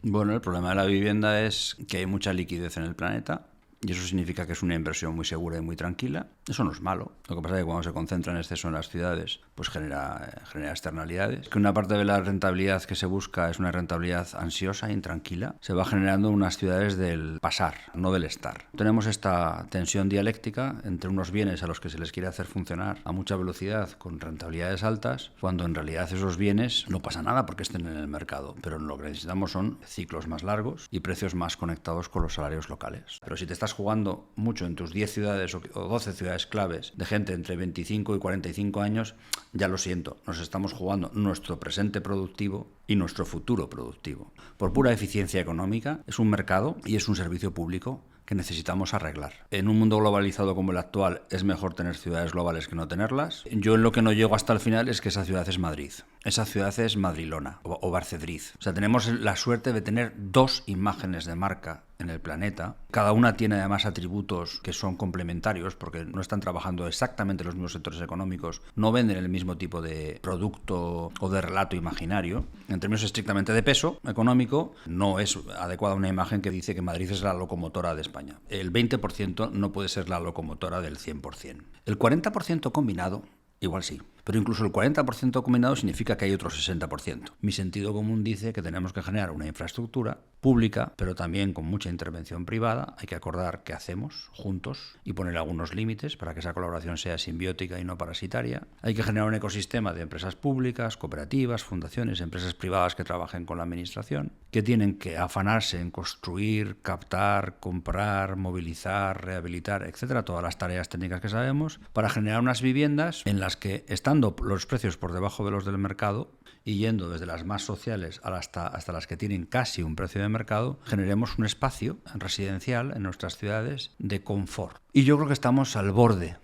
Bueno, el problema de la vivienda es que hay mucha liquidez en el planeta y eso significa que es una inversión muy segura y muy tranquila. Eso no es malo. Lo que pasa es que cuando se concentra en exceso en las ciudades, pues genera externalidades. Que una parte de la rentabilidad que se busca es una rentabilidad ansiosa e intranquila. Se va generando unas ciudades del pasar, no del estar. Tenemos esta tensión dialéctica entre unos bienes a los que se les quiere hacer funcionar a mucha velocidad con rentabilidades altas, cuando en realidad esos bienes no pasa nada porque estén en el mercado. Pero lo que necesitamos son ciclos más largos y precios más conectados con los salarios locales. Pero si te estás jugando mucho en tus 10 ciudades o 12 ciudades claves de gente entre 25 y 45 años, ya lo siento, nos estamos jugando nuestro presente productivo y nuestro futuro productivo. Por pura eficiencia económica, es un mercado y es un servicio público que necesitamos arreglar. En un mundo globalizado como el actual, es mejor tener ciudades globales que no tenerlas. Yo en lo que no llego hasta el final es que esa ciudad es Madrid. Esa ciudad es Madrilona o Barcedriz. O sea, tenemos la suerte de tener dos imágenes de marca en el planeta. Cada una tiene además atributos que son complementarios porque no están trabajando exactamente los mismos sectores económicos, no venden el mismo tipo de producto o de relato imaginario. En términos estrictamente de peso económico, no es adecuada una imagen que dice que Madrid es la locomotora de España. El 20% no puede ser la locomotora del 100%. El 40% combinado, igual sí. Pero incluso el 40% combinado significa que hay otro 60%. Mi sentido común dice que tenemos que generar una infraestructura pública, pero también con mucha intervención privada. Hay que acordar qué hacemos juntos y poner algunos límites para que esa colaboración sea simbiótica y no parasitaria. Hay que generar un ecosistema de empresas públicas, cooperativas, fundaciones, empresas privadas que trabajen con la administración, que tienen que afanarse en construir, captar, comprar, movilizar, rehabilitar, etcétera, todas las tareas técnicas que sabemos, para generar unas viviendas en las que están los precios por debajo de los del mercado y yendo desde las más sociales hasta las que tienen casi un precio de mercado, generemos un espacio residencial en nuestras ciudades de confort. Y yo creo que estamos al borde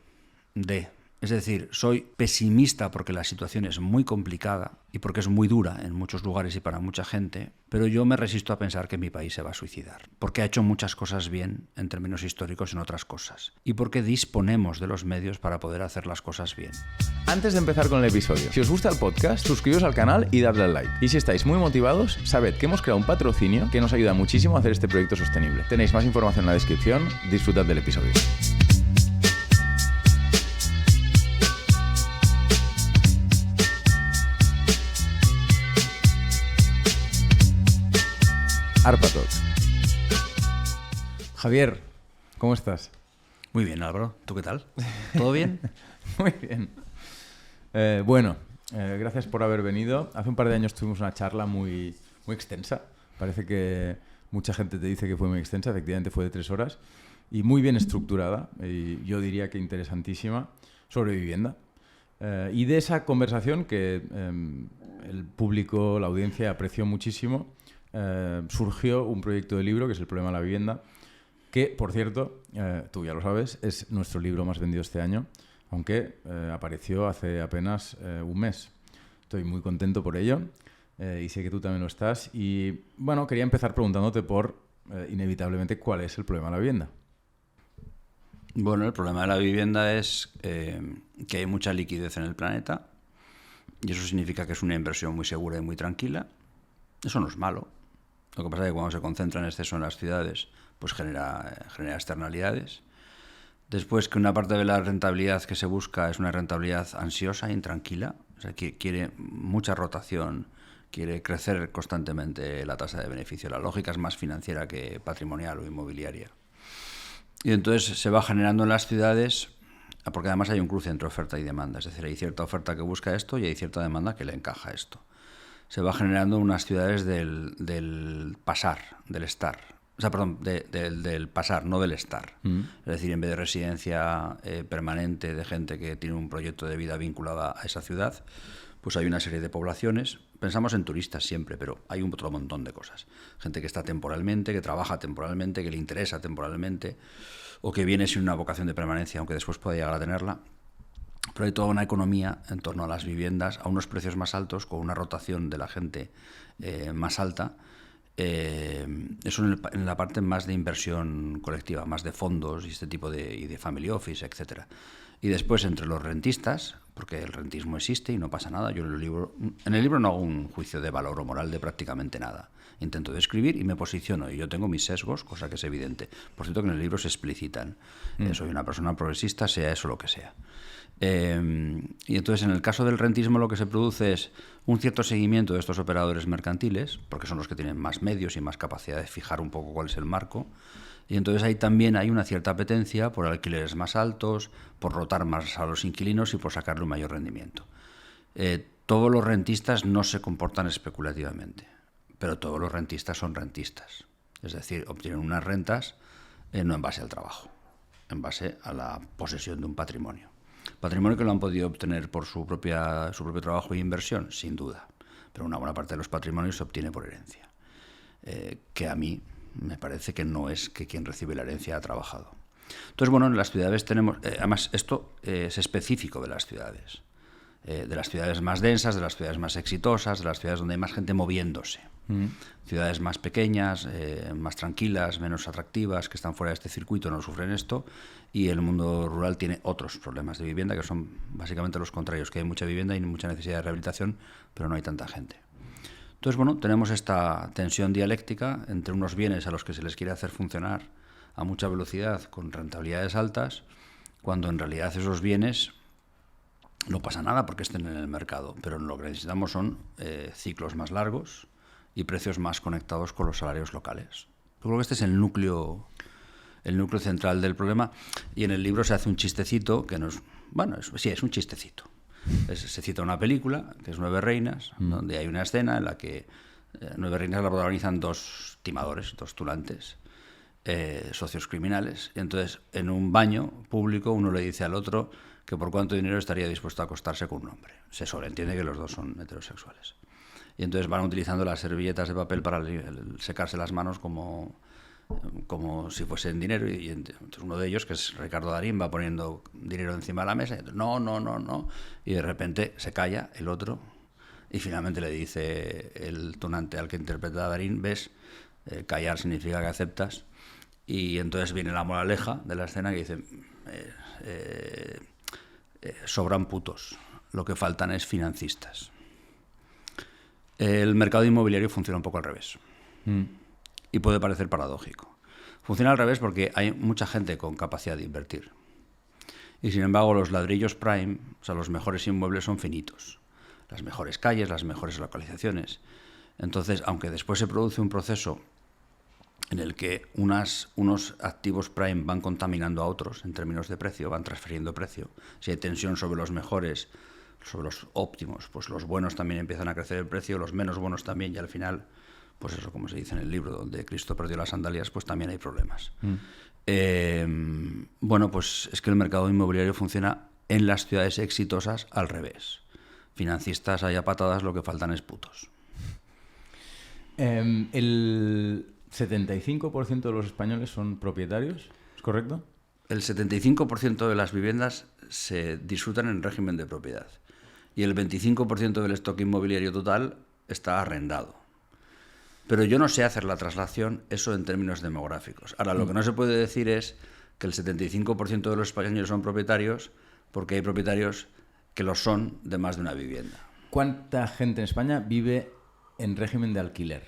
de... Es decir, soy pesimista porque la situación es muy complicada y porque es muy dura en muchos lugares y para mucha gente, pero yo me resisto a pensar que mi país se va a suicidar, porque ha hecho muchas cosas bien en términos históricos en otras cosas, y porque disponemos de los medios para poder hacer las cosas bien. Antes de empezar con el episodio, si os gusta el podcast, suscribiros al canal y dadle al like. Y si estáis muy motivados, sabed que hemos creado un patrocinio que nos ayuda muchísimo a hacer este proyecto sostenible. Tenéis más información en la descripción, disfrutad del episodio. Arpa Talks. Javier, ¿cómo estás? Muy bien, Álvaro. ¿Tú qué tal? ¿Todo bien? Muy bien. Gracias por haber venido. Hace un par de años tuvimos una charla muy extensa. Parece que mucha gente te dice que fue muy extensa. Efectivamente fue de 3 horas y muy bien estructurada. Y yo diría que interesantísima sobre vivienda. Y de esa conversación que el público, la audiencia apreció muchísimo, surgió un proyecto de libro que es El problema de la vivienda, que, por cierto, tú ya lo sabes, es nuestro libro más vendido este año, aunque apareció hace apenas un mes. Estoy muy contento por ello y sé que tú también lo estás. Y bueno, quería empezar preguntándote por, inevitablemente, ¿cuál es el problema de la vivienda? Bueno, el problema de la vivienda es que hay mucha liquidez en el planeta y eso significa que es una inversión muy segura y muy tranquila. Eso no es malo. Lo que pasa es que cuando se concentra en exceso en las ciudades, pues genera externalidades. Después, que una parte de la rentabilidad que se busca es una rentabilidad ansiosa e intranquila. O sea, que quiere mucha rotación, quiere crecer constantemente la tasa de beneficio. La lógica es más financiera que patrimonial o inmobiliaria. Y entonces se va generando en las ciudades, porque además hay un cruce entre oferta y demanda. Es decir, hay cierta oferta que busca esto y hay cierta demanda que le encaja esto. Se va generando unas ciudades del pasar, del estar. O sea, perdón, del pasar, no del estar. Es decir, en vez de residencia permanente de gente que tiene un proyecto de vida vinculada a esa ciudad, pues hay una serie de poblaciones. Pensamos en turistas siempre, pero hay otro montón de cosas. Gente que está temporalmente, que trabaja temporalmente, que le interesa temporalmente, o que viene sin una vocación de permanencia, aunque después pueda llegar a tenerla. Pero hay toda una economía en torno a las viviendas, a unos precios más altos, con una rotación de la gente más alta. Eso en la parte más de inversión colectiva, más de fondos y este tipo y de family office, etcétera. Y después entre los rentistas, porque el rentismo existe y no pasa nada. Yo en el libro no hago un juicio de valor o moral de prácticamente nada. Intento describir y me posiciono. Y yo tengo mis sesgos, cosa que es evidente. Por cierto, que en el libro se explicitan. Soy una persona progresista, sea eso lo que sea. Y entonces, en el caso del rentismo, lo que se produce es un cierto seguimiento de estos operadores mercantiles, porque son los que tienen más medios y más capacidad de fijar un poco cuál es el marco. Y entonces ahí también hay una cierta apetencia por alquileres más altos, por rotar más a los inquilinos y por sacarle un mayor rendimiento. Todos los rentistas no se comportan especulativamente, pero todos los rentistas son rentistas. Es decir, obtienen unas rentas no en base al trabajo, en base a la posesión de un patrimonio. Patrimonio que lo han podido obtener por su propio trabajo e inversión, sin duda. Pero una buena parte de los patrimonios se obtiene por herencia. Que a mí me parece que no es que quien recibe la herencia ha trabajado. Entonces, bueno, en las ciudades tenemos... además, esto es específico de las ciudades. De las ciudades más densas, de las ciudades más exitosas, de las ciudades donde hay más gente moviéndose. Ciudades más pequeñas, más tranquilas, menos atractivas, que están fuera de este circuito, no sufren esto, y el mundo rural tiene otros problemas de vivienda que son básicamente los contrarios, que hay mucha vivienda y mucha necesidad de rehabilitación, pero no hay tanta gente. Entonces, bueno, tenemos esta tensión dialéctica entre unos bienes a los que se les quiere hacer funcionar a mucha velocidad con rentabilidades altas, cuando en realidad esos bienes no pasa nada porque estén en el mercado, pero lo que necesitamos son ciclos más largos y precios más conectados con los salarios locales. Yo creo que este es el núcleo central del problema, y en el libro se hace un chistecito que no es... Bueno, es un chistecito. Se cita una película, que es Nueve Reinas, donde hay una escena en la que Nueve Reinas la protagonizan dos timadores, dos tunantes, socios criminales. Y entonces, en un baño público, uno le dice al otro que por cuánto dinero estaría dispuesto a acostarse con un hombre. Se sobreentiende que los dos son heterosexuales. Y entonces van utilizando las servilletas de papel para secarse las manos como si fuesen dinero, y entonces uno de ellos, que es Ricardo Darín, va poniendo dinero encima de la mesa, y entonces, no, y de repente se calla el otro, y finalmente le dice el tunante al que interpreta a Darín: ves, callar significa que aceptas. Y entonces viene la moraleja de la escena, que dice: sobran putos, lo que faltan es financistas. El mercado inmobiliario funciona un poco al revés. Y puede parecer paradójico. Funciona al revés porque hay mucha gente con capacidad de invertir. Y sin embargo, los ladrillos prime, o sea, los mejores inmuebles, son finitos. Las mejores calles, las mejores localizaciones. Entonces, aunque después se produce un proceso en el que unos activos prime van contaminando a otros en términos de precio, van transfiriendo precio, si hay tensión sobre los mejores, sobre los óptimos, pues los buenos también empiezan a crecer el precio, los menos buenos también, y al final, pues eso, como se dice en el libro, donde Cristo perdió las sandalias, pues también hay problemas. Bueno, pues es que el mercado inmobiliario funciona en las ciudades exitosas al revés. Financistas hay a patadas, lo que faltan es putos. El 75% de los españoles son propietarios, ¿es correcto? El 75% de las viviendas se disfrutan en régimen de propiedad, y el 25% del stock inmobiliario total está arrendado. Pero yo no sé hacer la traslación eso en términos demográficos. Ahora, lo que no se puede decir es que el 75% de los españoles son propietarios, porque hay propietarios que lo son de más de una vivienda. ¿Cuánta gente en España vive en régimen de alquiler?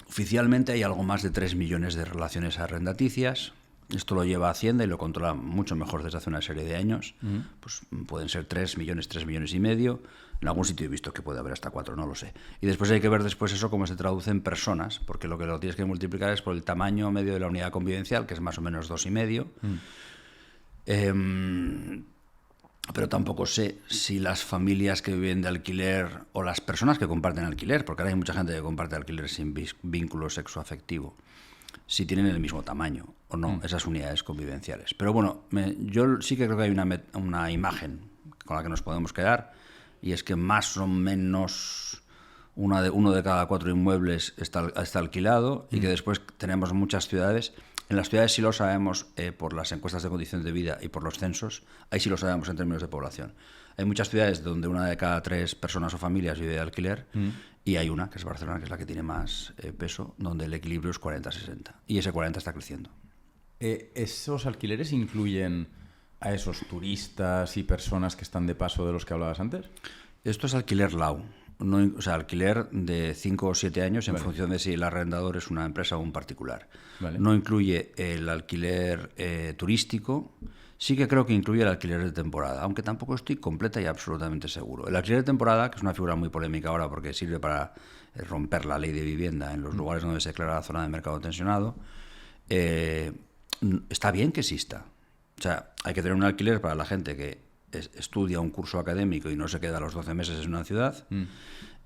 Oficialmente hay algo más de 3 millones de relaciones arrendaticias. Esto lo lleva Hacienda y lo controla mucho mejor desde hace una serie de años. Pues pueden ser 3 millones y medio. En algún sitio he visto que puede haber hasta 4, no lo sé. Y después hay que ver después eso cómo se traduce en personas, porque lo que lo tienes que multiplicar es por el tamaño medio de la unidad convivencial, que es más o menos 2,5. Pero tampoco sé si las familias que viven de alquiler o las personas que comparten alquiler, porque ahora hay mucha gente que comparte alquiler sin vínculo sexoafectivo, si tienen el mismo tamaño o no esas unidades convivenciales. Pero bueno, yo sí que creo que hay una imagen con la que nos podemos quedar, y es que más o menos uno de cada 4 inmuebles está alquilado, y que después tenemos muchas ciudades. En las ciudades sí lo sabemos por las encuestas de condiciones de vida y por los censos, ahí sí lo sabemos en términos de población. Hay muchas ciudades donde una de cada 3 personas o familias vive de alquiler, y hay una, que es Barcelona, que es la que tiene más peso, donde el equilibrio es 40-60, y ese 40 está creciendo. ¿Esos alquileres incluyen a esos turistas y personas que están de paso de los que hablabas antes? Esto es alquiler lau. o sea, alquiler de 5 o 7 años en Vale. función de si el arrendador es una empresa o un particular. Vale. No incluye el alquiler turístico. Sí que creo que incluye el alquiler de temporada, aunque tampoco estoy completa y absolutamente seguro. El alquiler de temporada, que es una figura muy polémica ahora porque sirve para romper la ley de vivienda en los lugares donde se declara la zona de mercado tensionado, está bien que exista. O sea, hay que tener un alquiler para la gente que estudia un curso académico y no se queda los 12 meses en una ciudad.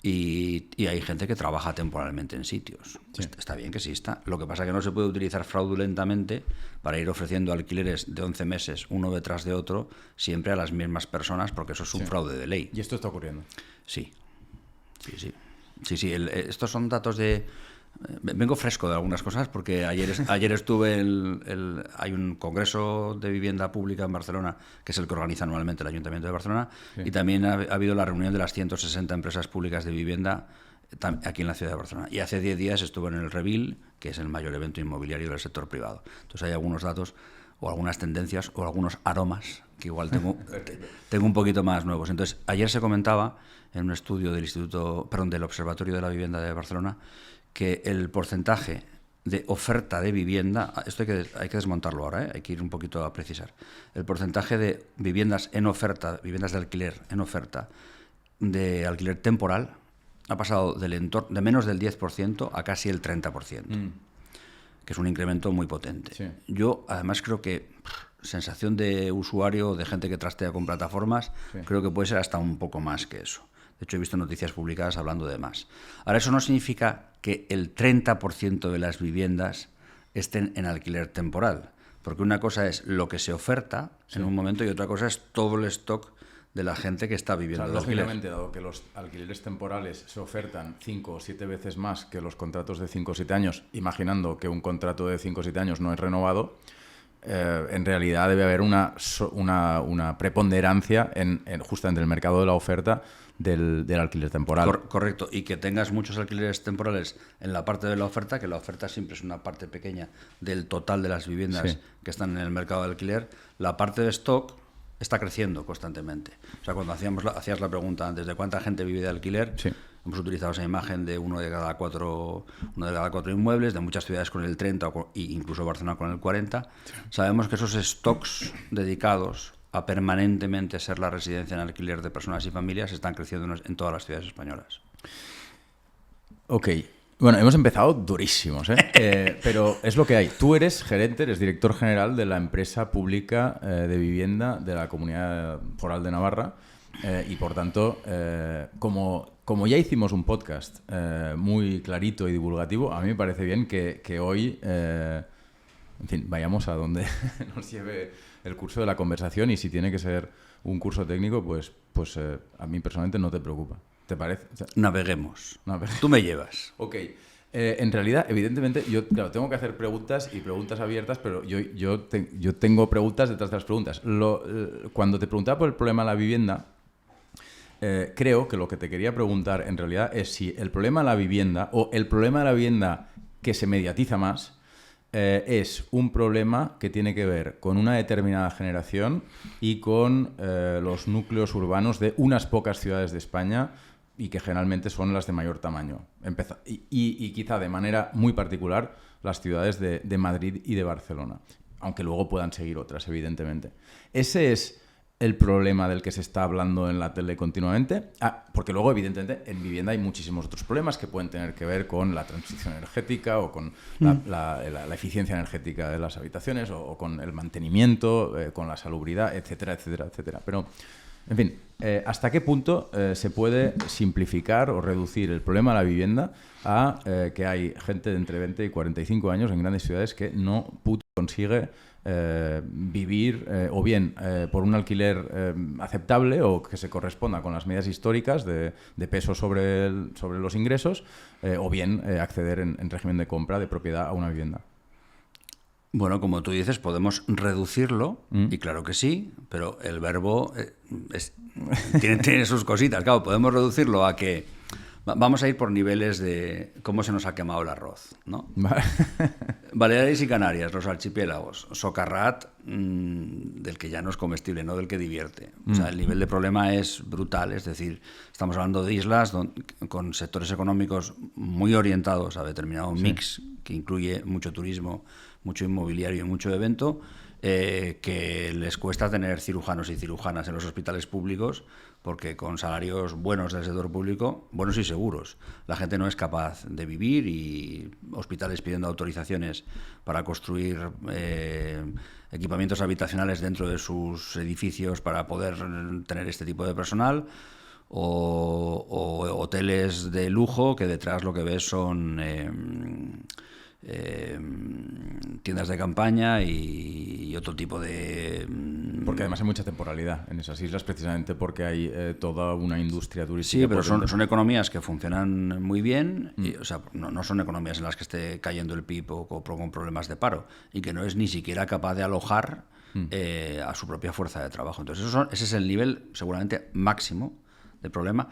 Y hay gente que trabaja temporalmente en sitios. Sí. Está bien que exista. Lo que pasa es que no se puede utilizar fraudulentamente para ir ofreciendo alquileres de 11 meses, uno detrás de otro, siempre a las mismas personas, porque eso es un fraude de ley. ¿Y esto está ocurriendo? Sí. Estos son datos de... Vengo fresco de algunas cosas porque ayer estuve hay un congreso de vivienda pública en Barcelona, que es el que organiza anualmente el Ayuntamiento de Barcelona, sí. Y también ha habido la reunión de las 160 empresas públicas de vivienda aquí en la ciudad de Barcelona. Y hace 10 días estuve en el Revil, que es el mayor evento inmobiliario del sector privado. Entonces hay algunos datos o algunas tendencias o algunos aromas que igual tengo un poquito más nuevos. Entonces, ayer se comentaba en un estudio del Observatorio de la Vivienda de Barcelona que el porcentaje de oferta de vivienda, esto hay que desmontarlo ahora, hay que ir un poquito a precisar, el porcentaje de viviendas en oferta, viviendas de alquiler en oferta, de alquiler temporal, ha pasado de menos del 10% a casi el 30%, que es un incremento muy potente. Sí. Yo, además, creo que sensación de usuario, de gente que trastea con plataformas, sí. Creo que puede ser hasta un poco más que eso. De hecho, he visto noticias publicadas hablando de más. Ahora, eso no significa que el 30% de las viviendas estén en alquiler temporal, porque una cosa es lo que se oferta en un momento y otra cosa es todo el stock de la gente que está viviendo. O sea, lógicamente, dado que los alquileres temporales se ofertan 5 o 7 veces más que los contratos de 5 o 7 años, imaginando que un contrato de 5 o 7 años no es renovado, en realidad debe haber una preponderancia justamente en el mercado de la oferta del alquiler temporal. Correcto, y que tengas muchos alquileres temporales en la parte de la oferta, que la oferta siempre es una parte pequeña del total de las viviendas que están en el mercado de alquiler. La parte de stock está creciendo constantemente. O sea, cuando hacías la pregunta antes de cuánta gente vive de alquiler, hemos utilizado esa imagen de uno de cada cuatro inmuebles, de muchas ciudades con el 30 e incluso Barcelona con el 40. Sabemos que esos stocks dedicados a permanentemente ser la residencia en alquiler de personas y familias están creciendo en todas las ciudades españolas. Ok. Bueno, hemos empezado durísimos, pero es lo que hay. Tú eres director general de la empresa pública de vivienda de la Comunidad Foral de Navarra y, por tanto, como ya hicimos un podcast muy clarito y divulgativo, a mí me parece bien que hoy, en fin, vayamos a donde nos lleve el curso de la conversación y si tiene que ser un curso técnico, pues a mí personalmente no te preocupa. ¿Te parece? O sea, Naveguemos. Tú me llevas. Ok. En realidad, evidentemente, yo tengo que hacer preguntas y preguntas abiertas, pero yo tengo preguntas detrás de las preguntas. Cuando te preguntaba por el problema de la vivienda, creo que lo que te quería preguntar en realidad es si el problema de la vivienda o el problema de la vivienda que se mediatiza más es un problema que tiene que ver con una determinada generación y con los núcleos urbanos de unas pocas ciudades de España y que generalmente son las de mayor tamaño. Y quizá de manera muy particular las ciudades de Madrid y de Barcelona, aunque luego puedan seguir otras, evidentemente. Ese es el problema del que se está hablando en la tele continuamente. Porque luego, evidentemente, en vivienda hay muchísimos otros problemas que pueden tener que ver con la transición energética o con la eficiencia energética de las habitaciones o con el mantenimiento, con la salubridad, etcétera, etcétera, etcétera. Pero, en fin, ¿hasta qué punto se puede simplificar o reducir el problema de la vivienda a que hay gente de entre 20 y 45 años en grandes ciudades que no consigue vivir o bien por un alquiler aceptable o que se corresponda con las medidas históricas de peso sobre los ingresos o bien acceder en régimen de compra de propiedad a una vivienda? Bueno, como tú dices, podemos reducirlo, y claro que sí, pero el verbo tiene sus cositas. Claro, podemos reducirlo a que Vamos a ir por niveles de cómo se nos ha quemado el arroz, ¿no? Vale. Baleares y Canarias, los archipiélagos. Socarrat, del que ya no es comestible, no del que divierte. O sea, el nivel de problema es brutal. Es decir, estamos hablando de islas con sectores económicos muy orientados a determinado mix que incluye mucho turismo, mucho inmobiliario y mucho evento, que les cuesta tener cirujanos y cirujanas en los hospitales públicos, porque con salarios buenos del sector público, buenos y seguros, la gente no es capaz de vivir, y hospitales pidiendo autorizaciones para construir equipamientos habitacionales dentro de sus edificios para poder tener este tipo de personal, o hoteles de lujo que detrás lo que ves son tiendas de campaña y otro tipo de... Porque además hay mucha temporalidad en esas islas, precisamente porque hay toda una industria turística. Sí, pero son economías que funcionan muy bien, y, o sea, no son economías en las que esté cayendo el PIB o con problemas de paro, y que no es ni siquiera capaz de alojar a su propia fuerza de trabajo. Entonces ese es el nivel seguramente máximo de problema,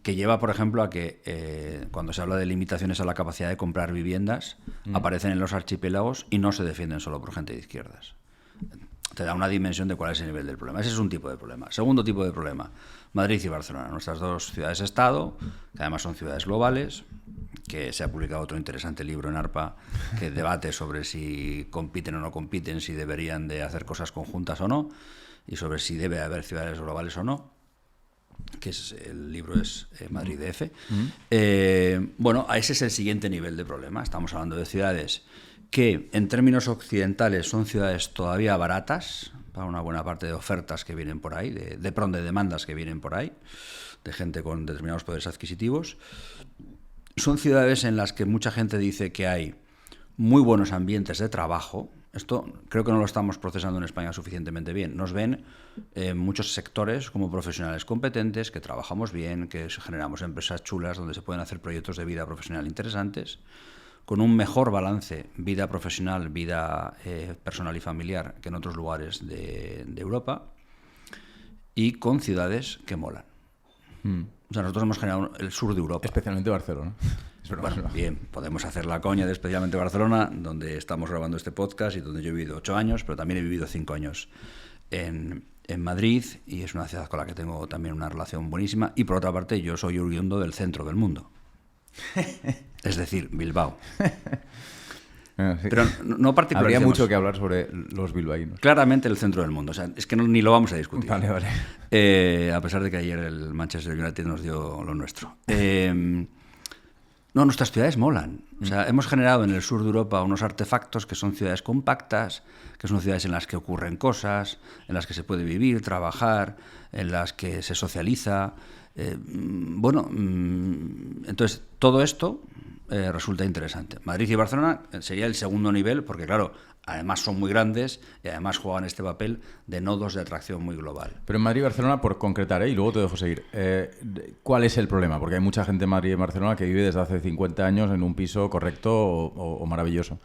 que lleva, por ejemplo, a que cuando se habla de limitaciones a la capacidad de comprar viviendas, aparecen en los archipiélagos y no se defienden solo por gente de izquierdas. Te da una dimensión de cuál es el nivel del problema. Ese es un tipo de problema. Segundo tipo de problema, Madrid y Barcelona, nuestras dos ciudades-estado, que además son ciudades globales, que se ha publicado otro interesante libro en ARPA que debate sobre si compiten o no compiten, si deberían de hacer cosas conjuntas o no, y sobre si debe haber ciudades globales o no, que el libro es Madrid DF. Bueno, ese es el siguiente nivel de problema. Estamos hablando de ciudades que en términos occidentales son ciudades todavía baratas para una buena parte de ofertas que vienen por ahí, de demandas que vienen por ahí, de gente con determinados poderes adquisitivos. Son ciudades en las que mucha gente dice que hay muy buenos ambientes de trabajo. Esto creo que no lo estamos procesando en España suficientemente bien. Nos ven muchos sectores como profesionales competentes, que trabajamos bien, que generamos empresas chulas donde se pueden hacer proyectos de vida profesional interesantes, con un mejor balance vida profesional, vida personal y familiar que en otros lugares de Europa, y con ciudades que molan. O sea, nosotros hemos generado el sur de Europa. Especialmente Barcelona. Bueno, bien, podemos hacer la coña de especialmente Barcelona, donde estamos grabando este podcast y donde yo he vivido 8 años, pero también he vivido 5 años en Madrid, y es una ciudad con la que tengo también una relación buenísima. Y por otra parte, yo soy oriundo del centro del mundo, es decir, Bilbao. Sí. Pero no particularmente. Habría mucho que hablar sobre los bilbaínos. Claramente el centro del mundo, o sea, es que ni lo vamos a discutir. Vale. A pesar de que ayer el Manchester United nos dio lo nuestro. No, nuestras ciudades molan. O sea, hemos generado en el sur de Europa unos artefactos que son ciudades compactas, que son ciudades en las que ocurren cosas, en las que se puede vivir, trabajar, en las que se socializa. Entonces, todo esto resulta interesante. Madrid y Barcelona sería el segundo nivel, porque claro, además son muy grandes y además juegan este papel de nodos de atracción muy global. Pero en Madrid y Barcelona, por concretar, y luego te dejo seguir, ¿cuál es el problema? Porque hay mucha gente en Madrid y Barcelona que vive desde hace 50 años en un piso correcto o maravilloso.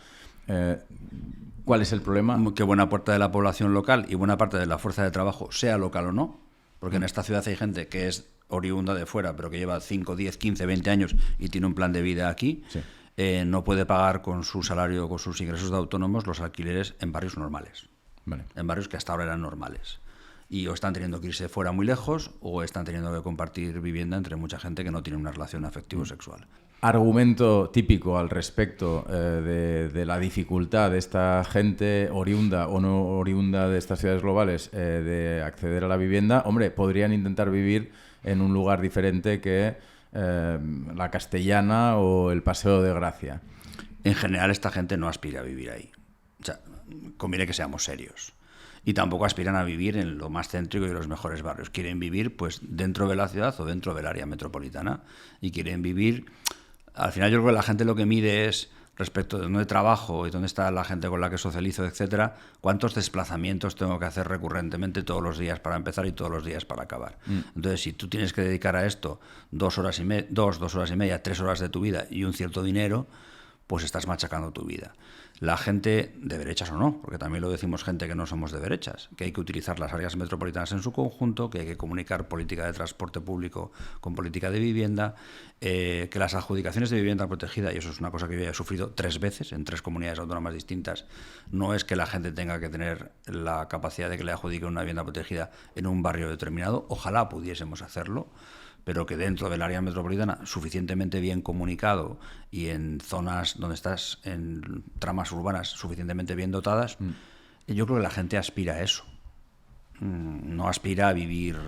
¿Cuál es el problema? Que buena parte de la población local y buena parte de la fuerza de trabajo, sea local o no, porque en esta ciudad hay gente que es oriunda de fuera, pero que lleva 5, 10, 15, 20 años y tiene un plan de vida aquí. Sí. No puede pagar con su salario o con sus ingresos de autónomos los alquileres en barrios normales. Vale. En barrios que hasta ahora eran normales. Y o están teniendo que irse fuera muy lejos, o están teniendo que compartir vivienda entre mucha gente que no tiene una relación afectivo-sexual. Argumento típico al respecto de la dificultad de esta gente oriunda o no oriunda de estas ciudades globales de acceder a la vivienda. Hombre, podrían intentar vivir en un lugar diferente que la Castellana o el Paseo de Gracia. En general, esta gente no aspira a vivir ahí. O sea, conviene que seamos serios. Y tampoco aspiran a vivir en lo más céntrico y los mejores barrios. Quieren vivir pues dentro de la ciudad o dentro del área metropolitana. Y quieren vivir... Al final yo creo que la gente lo que mide es, respecto de dónde trabajo y dónde está la gente con la que socializo, etcétera, cuántos desplazamientos tengo que hacer recurrentemente todos los días para empezar y todos los días para acabar. Entonces, si tú tienes que dedicar a esto 2 horas y media, 3 horas de tu vida y un cierto dinero, pues estás machacando tu vida. La gente de derechas o no, porque también lo decimos gente que no somos de derechas, que hay que utilizar las áreas metropolitanas en su conjunto, que hay que comunicar política de transporte público con política de vivienda, que las adjudicaciones de vivienda protegida, y eso es una cosa que yo he sufrido 3 veces en 3 comunidades autónomas distintas, no es que la gente tenga que tener la capacidad de que le adjudiquen una vivienda protegida en un barrio determinado, ojalá pudiésemos hacerlo, pero que dentro del área metropolitana, suficientemente bien comunicado y en zonas donde estás, en tramas urbanas suficientemente bien dotadas, yo creo que la gente aspira a eso. No aspira a vivir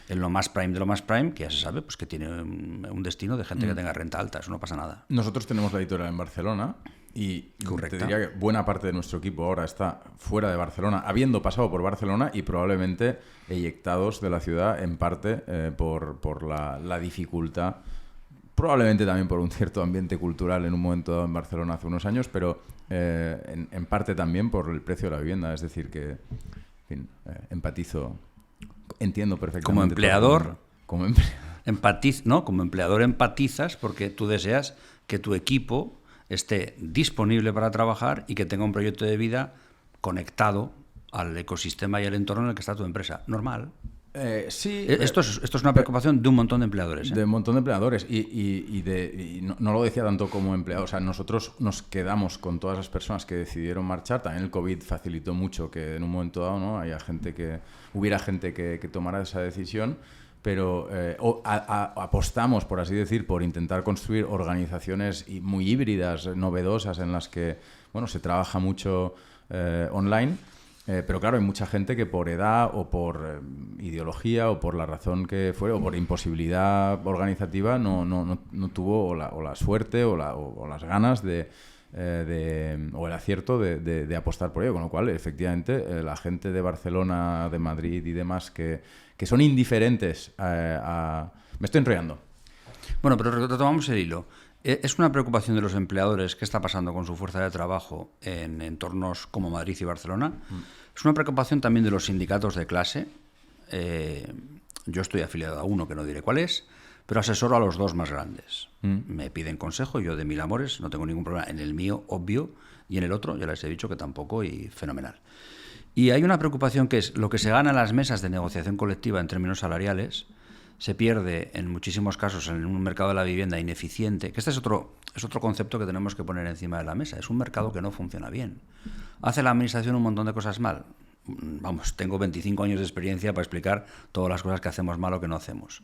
en lo más prime de lo más prime, que ya se sabe pues que tiene un destino de gente que tenga renta alta, eso no pasa nada. Nosotros tenemos la editorial en Barcelona y Correcto. Te diría que buena parte de nuestro equipo ahora está fuera de Barcelona, habiendo pasado por Barcelona y probablemente eyectados de la ciudad en parte por la dificultad, probablemente también por un cierto ambiente cultural en un momento dado en Barcelona hace unos años, pero en parte también por el precio de la vivienda. Es decir que, en fin, empatizo, entiendo perfectamente. Como empleador, como empleador empatizas porque tú deseas que tu equipo esté disponible para trabajar y que tenga un proyecto de vida conectado al ecosistema y al entorno en el que está tu empresa. Normal. Sí. Esto es una preocupación de un montón de empleadores. De un montón de empleadores. Y no lo decía tanto como empleado. O sea, nosotros nos quedamos con todas las personas que decidieron marchar. También el COVID facilitó mucho que en un momento dado, ¿no?, hubiera gente que tomara esa decisión. Pero apostamos, por así decir, por intentar construir organizaciones muy híbridas, novedosas, en las que se trabaja mucho online. Pero claro, hay mucha gente que por edad o por ideología o por la razón que fuera o por imposibilidad organizativa no tuvo o la suerte o las ganas o el acierto de apostar por ello. Con lo cual, efectivamente, la gente de Barcelona, de Madrid y demás que son indiferentes Me estoy enrollando. Bueno, pero retomamos el hilo. ¿Es una preocupación de los empleadores qué está pasando con su fuerza de trabajo en entornos como Madrid y Barcelona? Es una preocupación también de los sindicatos de clase. Yo estoy afiliado a uno que no diré cuál es, pero asesoro a los 2 más grandes. Me piden consejo, yo de mil amores, no tengo ningún problema en el mío, obvio, y en el otro ya les he dicho que tampoco, y fenomenal. Y hay una preocupación que es lo que se gana en las mesas de negociación colectiva en términos salariales se pierde en muchísimos casos en un mercado de la vivienda ineficiente, que este es otro concepto que tenemos que poner encima de la mesa. Es un mercado que no funciona bien. ¿Hace la administración un montón de cosas mal? Vamos, tengo 25 años de experiencia para explicar todas las cosas que hacemos mal o que no hacemos.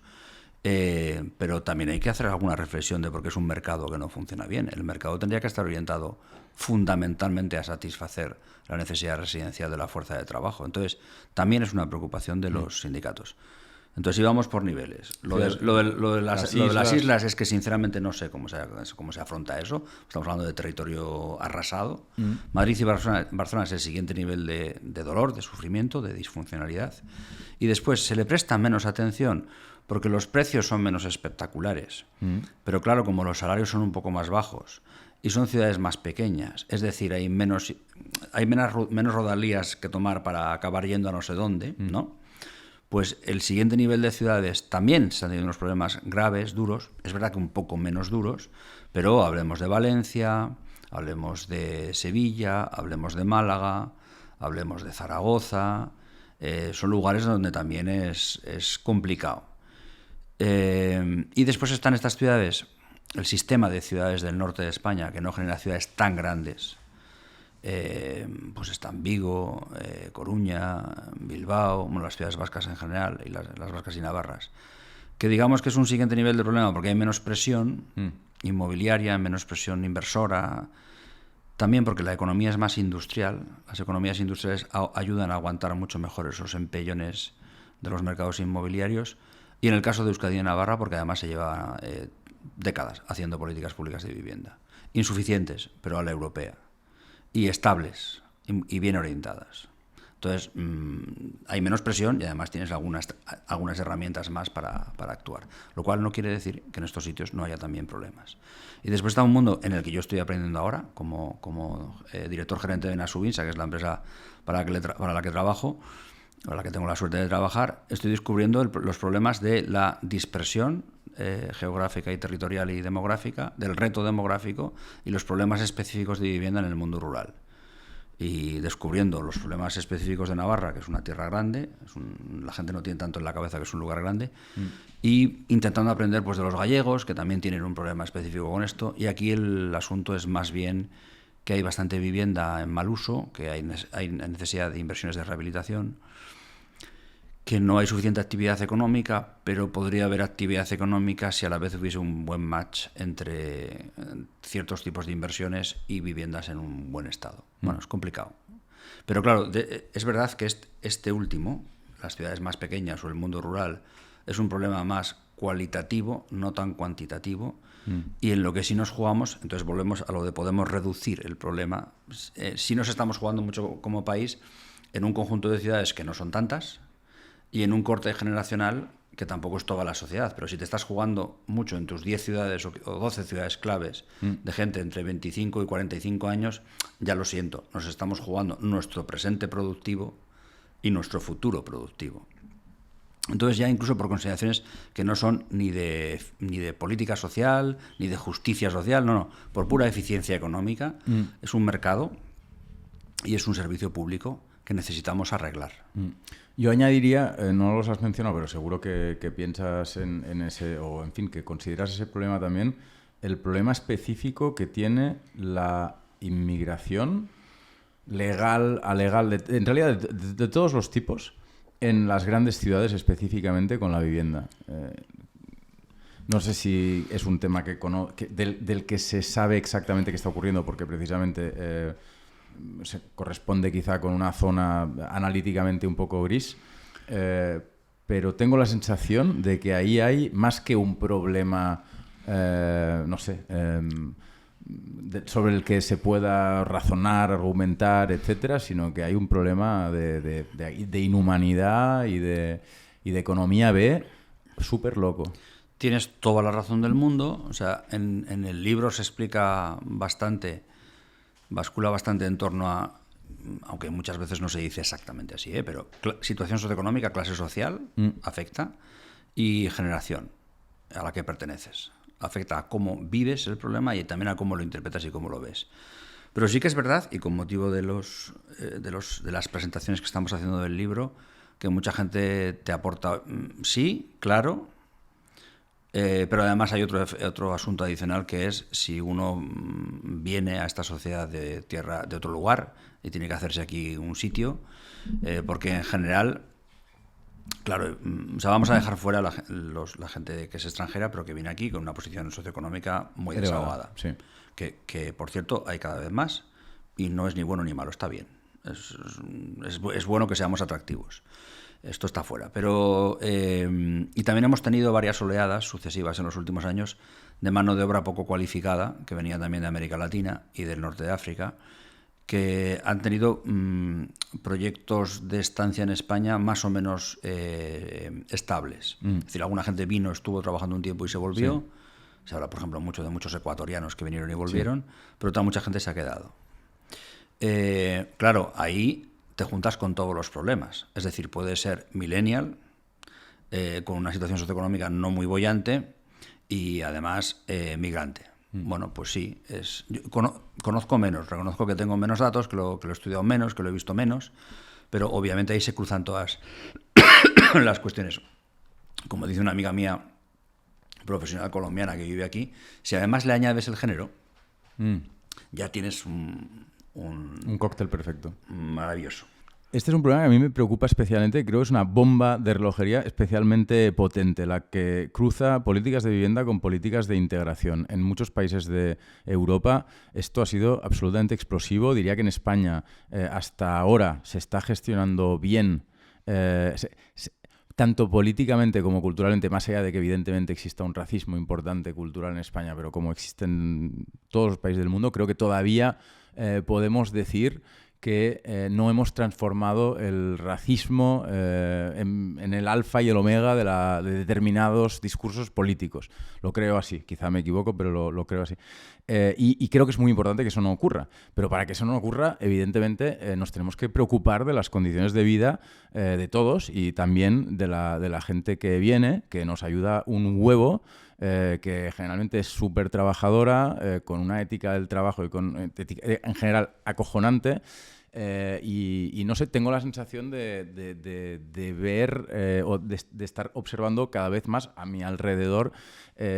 Pero también hay que hacer alguna reflexión de por qué es un mercado que no funciona bien. El mercado tendría que estar orientado fundamentalmente a satisfacer la necesidad residencial de la fuerza de trabajo. Entonces, también es una preocupación de los sindicatos. Entonces íbamos por niveles. Lo de las islas es que sinceramente no sé cómo se afronta eso. Estamos hablando de territorio arrasado. Madrid y Barcelona es el siguiente nivel de dolor, de sufrimiento, de disfuncionalidad. Y después se le presta menos atención porque los precios son menos espectaculares. Pero claro, como los salarios son un poco más bajos y son ciudades más pequeñas, es decir, hay menos rodalías que tomar para acabar yendo a no sé dónde, ¿no? Pues el siguiente nivel de ciudades también están teniendo unos problemas graves, duros. Es verdad que un poco menos duros, pero hablemos de Valencia, hablemos de Sevilla, hablemos de Málaga, hablemos de Zaragoza. Son lugares donde también es complicado. Y después están estas ciudades, el sistema de ciudades del norte de España, que no genera ciudades tan grandes. Pues están Vigo, Coruña, Bilbao, las ciudades vascas en general y las vascas y navarras, que digamos que es un siguiente nivel de problema porque hay menos presión inmobiliaria, menos presión inversora, también porque la economía es más industrial. Las economías industriales ayudan a aguantar mucho mejor esos empellones de los mercados inmobiliarios, y en el caso de Euskadi y Navarra porque además se lleva décadas haciendo políticas públicas de vivienda, insuficientes, pero a la europea, y estables y bien orientadas. Entonces, hay menos presión y además tienes algunas herramientas más para actuar. Lo cual no quiere decir que en estos sitios no haya también problemas. Y después está un mundo en el que yo estoy aprendiendo ahora, como director gerente de Nasubinsa, que es la empresa para la que trabajo, con la que tengo la suerte de trabajar, estoy descubriendo los problemas de la dispersión geográfica y territorial y demográfica, del reto demográfico y los problemas específicos de vivienda en el mundo rural. Y descubriendo los problemas específicos de Navarra, que es una tierra grande, la gente no tiene tanto en la cabeza que es un lugar grande, y intentando aprender pues, de los gallegos, que también tienen un problema específico con esto, y aquí el asunto es más bien que hay bastante vivienda en mal uso, que hay necesidad de inversiones de rehabilitación, que no hay suficiente actividad económica, pero podría haber actividad económica si a la vez hubiese un buen match entre ciertos tipos de inversiones y viviendas en un buen estado. Bueno, es complicado. Pero claro, es verdad que este último, las ciudades más pequeñas o el mundo rural, es un problema más cualitativo, no tan cuantitativo, y en lo que sí nos jugamos, entonces volvemos a lo de podemos reducir el problema. Sí nos estamos jugando mucho como país en un conjunto de ciudades que no son tantas, y en un corte generacional que tampoco es toda la sociedad, pero si te estás jugando mucho en tus 10 ciudades o 12 ciudades claves de gente entre 25 y 45 años, ya lo siento, nos estamos jugando nuestro presente productivo y nuestro futuro productivo. Entonces ya incluso por consideraciones que no son ni de política social, ni de justicia social, no, por pura eficiencia económica, es un mercado y es un servicio público que necesitamos arreglar. Yo añadiría, no los has mencionado, pero seguro que piensas en ese, o en fin, que consideras ese problema también, el problema específico que tiene la inmigración legal, alegal, en realidad de todos los tipos, en las grandes ciudades específicamente con la vivienda. No sé si es un tema del que se sabe exactamente qué está ocurriendo, porque precisamente se corresponde quizá con una zona analíticamente un poco gris, pero tengo la sensación de que ahí hay más que un problema, no sé, sobre el que se pueda razonar, argumentar, etcétera, sino que hay un problema de inhumanidad y de economía B súper loco. Tienes toda la razón del mundo. O sea, en el libro se explica bastante, bascula bastante en torno a, aunque muchas veces no se dice exactamente así, pero situación socioeconómica, clase social, afecta, y generación a la que perteneces. Afecta a cómo vives el problema y también a cómo lo interpretas y cómo lo ves. Pero sí que es verdad, y con motivo de las presentaciones que estamos haciendo del libro, que mucha gente te aporta, sí, claro, pero además hay otro asunto adicional, que es si uno viene a esta sociedad de otro lugar y tiene que hacerse aquí un sitio, porque en general, claro, o sea, vamos a dejar fuera la gente que es extranjera, pero que viene aquí con una posición socioeconómica muy desahogada. Sí. Que, por cierto, hay cada vez más, y no es ni bueno ni malo, está bien. Es bueno que seamos atractivos. Esto está fuera. Pero y también hemos tenido varias oleadas sucesivas en los últimos años de mano de obra poco cualificada, que venía también de América Latina y del norte de África, que han tenido proyectos de estancia en España más o menos estables. Es decir, alguna gente vino, estuvo trabajando un tiempo y se volvió. Sí. Se habla, por ejemplo, mucho de muchos ecuatorianos que vinieron y volvieron, sí, pero otra mucha gente se ha quedado. Claro, ahí te juntas con todos los problemas. Es decir, puede ser millennial, con una situación socioeconómica no muy boyante y además migrante. Bueno, pues sí, yo conozco menos, reconozco que tengo menos datos, que lo he estudiado menos, que lo he visto menos, pero obviamente ahí se cruzan todas las cuestiones. Como dice una amiga mía, profesional colombiana que vive aquí, si además le añades el género, ya tienes un cóctel perfecto. Maravilloso. Este es un problema que a mí me preocupa especialmente. Creo que es una bomba de relojería especialmente potente, la que cruza políticas de vivienda con políticas de integración. En muchos países de Europa esto ha sido absolutamente explosivo. Diría que en España hasta ahora se está gestionando bien, tanto políticamente como culturalmente, más allá de que evidentemente exista un racismo importante cultural en España, pero como existe en todos los países del mundo, creo que todavía podemos decir que no hemos transformado el racismo en el alfa y el omega de determinados discursos políticos. Lo creo así, quizá me equivoco, pero lo creo así. Y creo que es muy importante que eso no ocurra. Pero para que eso no ocurra, evidentemente, nos tenemos que preocupar de las condiciones de vida de todos y también de la gente que viene, que nos ayuda un huevo, que generalmente es súper trabajadora, con una ética del trabajo y con en general acojonante. Y no sé, tengo la sensación de ver o de estar observando cada vez más a mi alrededor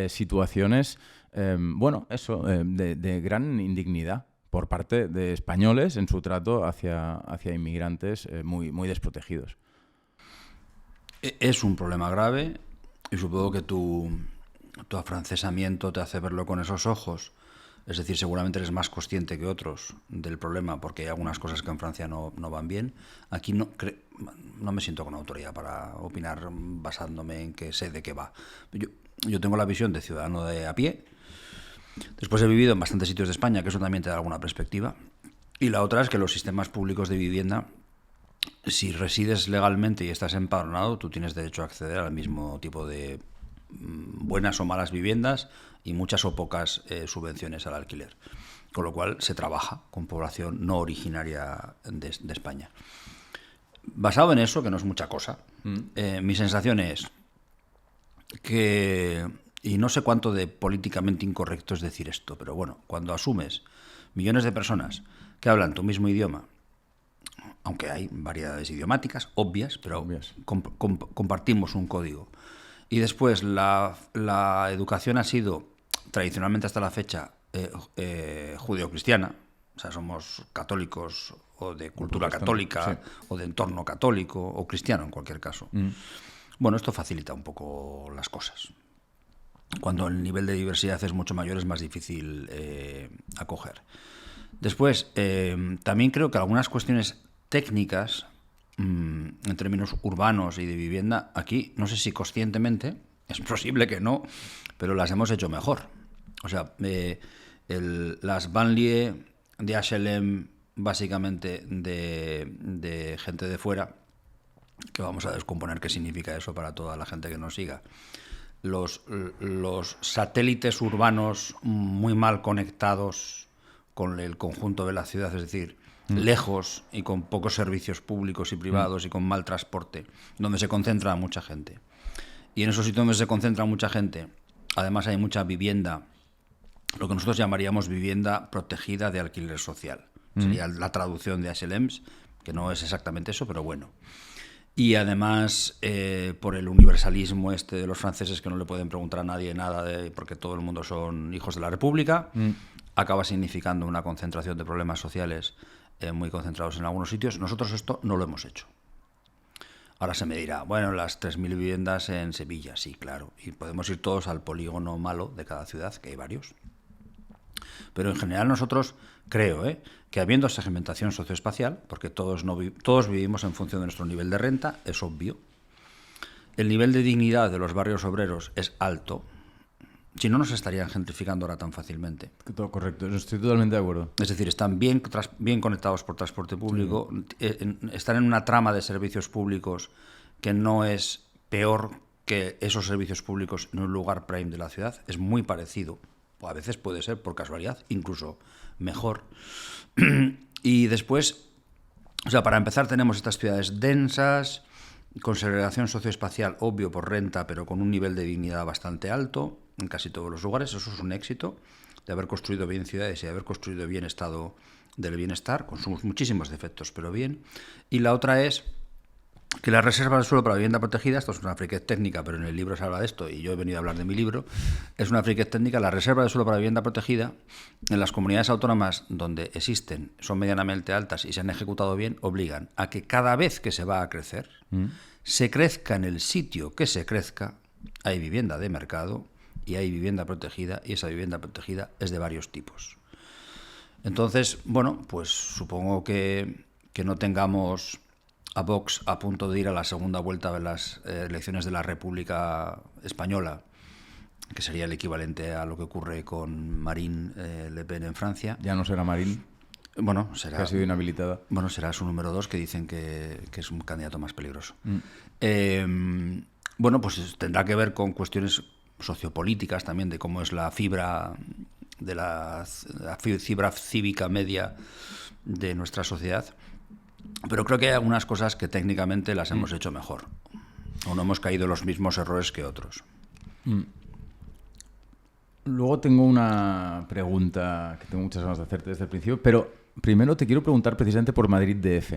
situaciones, de gran indignidad por parte de españoles en su trato hacia inmigrantes muy, muy desprotegidos. Es un problema grave y supongo que tu afrancesamiento te hace verlo con esos ojos. Es decir, seguramente eres más consciente que otros del problema porque hay algunas cosas que en Francia no van bien. Aquí no me siento con autoridad para opinar basándome en que sé de qué va. Yo tengo la visión de ciudadano de a pie. Después he vivido en bastantes sitios de España, que eso también te da alguna perspectiva. Y la otra es que los sistemas públicos de vivienda, si resides legalmente y estás empadronado, tú tienes derecho a acceder al mismo tipo de buenas o malas viviendas y muchas o pocas subvenciones al alquiler. Con lo cual se trabaja con población no originaria de España. Basado en eso, que no es mucha cosa, mi sensación es que, y no sé cuánto de políticamente incorrecto es decir esto, pero bueno, cuando asumes millones de personas que hablan tu mismo idioma, aunque hay variedades idiomáticas obvias, pero compartimos un código. Y después la educación ha sido, tradicionalmente hasta la fecha, judeocristiana. O sea, somos católicos o de cultura católica, sí, o de entorno católico o cristiano en cualquier caso. Bueno, esto facilita un poco las cosas. Cuando el nivel de diversidad es mucho mayor es más difícil acoger. Después, también creo que algunas cuestiones técnicas, en términos urbanos y de vivienda, aquí, no sé si conscientemente, es posible que no, pero las hemos hecho mejor. O sea, las banlieues de HLM, básicamente de gente de fuera, que vamos a descomponer qué significa eso para toda la gente que nos siga. Los satélites urbanos muy mal conectados con el conjunto de la ciudad, es decir, lejos y con pocos servicios públicos y privados y con mal transporte, donde se concentra mucha gente. Y en esos sitios donde se concentra mucha gente, además hay mucha vivienda, lo que nosotros llamaríamos vivienda protegida de alquiler social. Sería la traducción de HLMs, que no es exactamente eso, pero bueno. Y además, por el universalismo de los franceses, que no le pueden preguntar a nadie nada porque todo el mundo son hijos de la República, acaba significando una concentración de problemas sociales muy concentrados en algunos sitios. Nosotros esto no lo hemos hecho. Ahora se me dirá, bueno, las 3.000 viviendas en Sevilla, sí, claro. Y podemos ir todos al polígono malo de cada ciudad, que hay varios. Pero en general nosotros creo que habiendo segmentación socioespacial, porque todos vivimos en función de nuestro nivel de renta, es obvio. El nivel de dignidad de los barrios obreros es alto. Si no, nos estarían gentrificando ahora tan fácilmente. Todo correcto, estoy totalmente de acuerdo. Es decir, están bien conectados por transporte público, están en una trama de servicios públicos que no es peor que esos servicios públicos en un lugar prime de la ciudad. Es muy parecido, o a veces puede ser, por casualidad, incluso mejor. Y después, o sea, para empezar tenemos estas ciudades densas, con segregación socioespacial, obvio, por renta, pero con un nivel de dignidad bastante alto en casi todos los lugares. Eso es un éxito de haber construido bien ciudades y de haber construido bien estado del bienestar, con sus muchísimos defectos, pero bien. Y la otra es que la reserva del suelo para vivienda protegida, esto es una friquez técnica, pero en el libro se habla de esto y yo he venido a hablar de mi libro, es una friquez técnica. La reserva del suelo para vivienda protegida en las comunidades autónomas donde existen, son medianamente altas y se han ejecutado bien, obligan a que cada vez que se va a crecer, se crezca en el sitio que se crezca, hay vivienda de mercado y hay vivienda protegida, y esa vivienda protegida es de varios tipos. Entonces, bueno, pues supongo que no tengamos a Vox a punto de ir a la segunda vuelta de las elecciones de la República Española, que sería el equivalente a lo que ocurre con Marine Le Pen en Francia. Ya no será Marine. Bueno, que será, ha sido inhabilitada. bueno, será su número 2, que dicen que es un candidato más peligroso. Bueno, pues tendrá que ver con cuestiones sociopolíticas también, de cómo es la fibra fibra cívica media de nuestra sociedad. Pero creo que hay algunas cosas que técnicamente las hemos hecho mejor. O no hemos caído en los mismos errores que otros. Luego tengo una pregunta que tengo muchas ganas de hacerte desde el principio, pero primero te quiero preguntar precisamente por Madrid DF.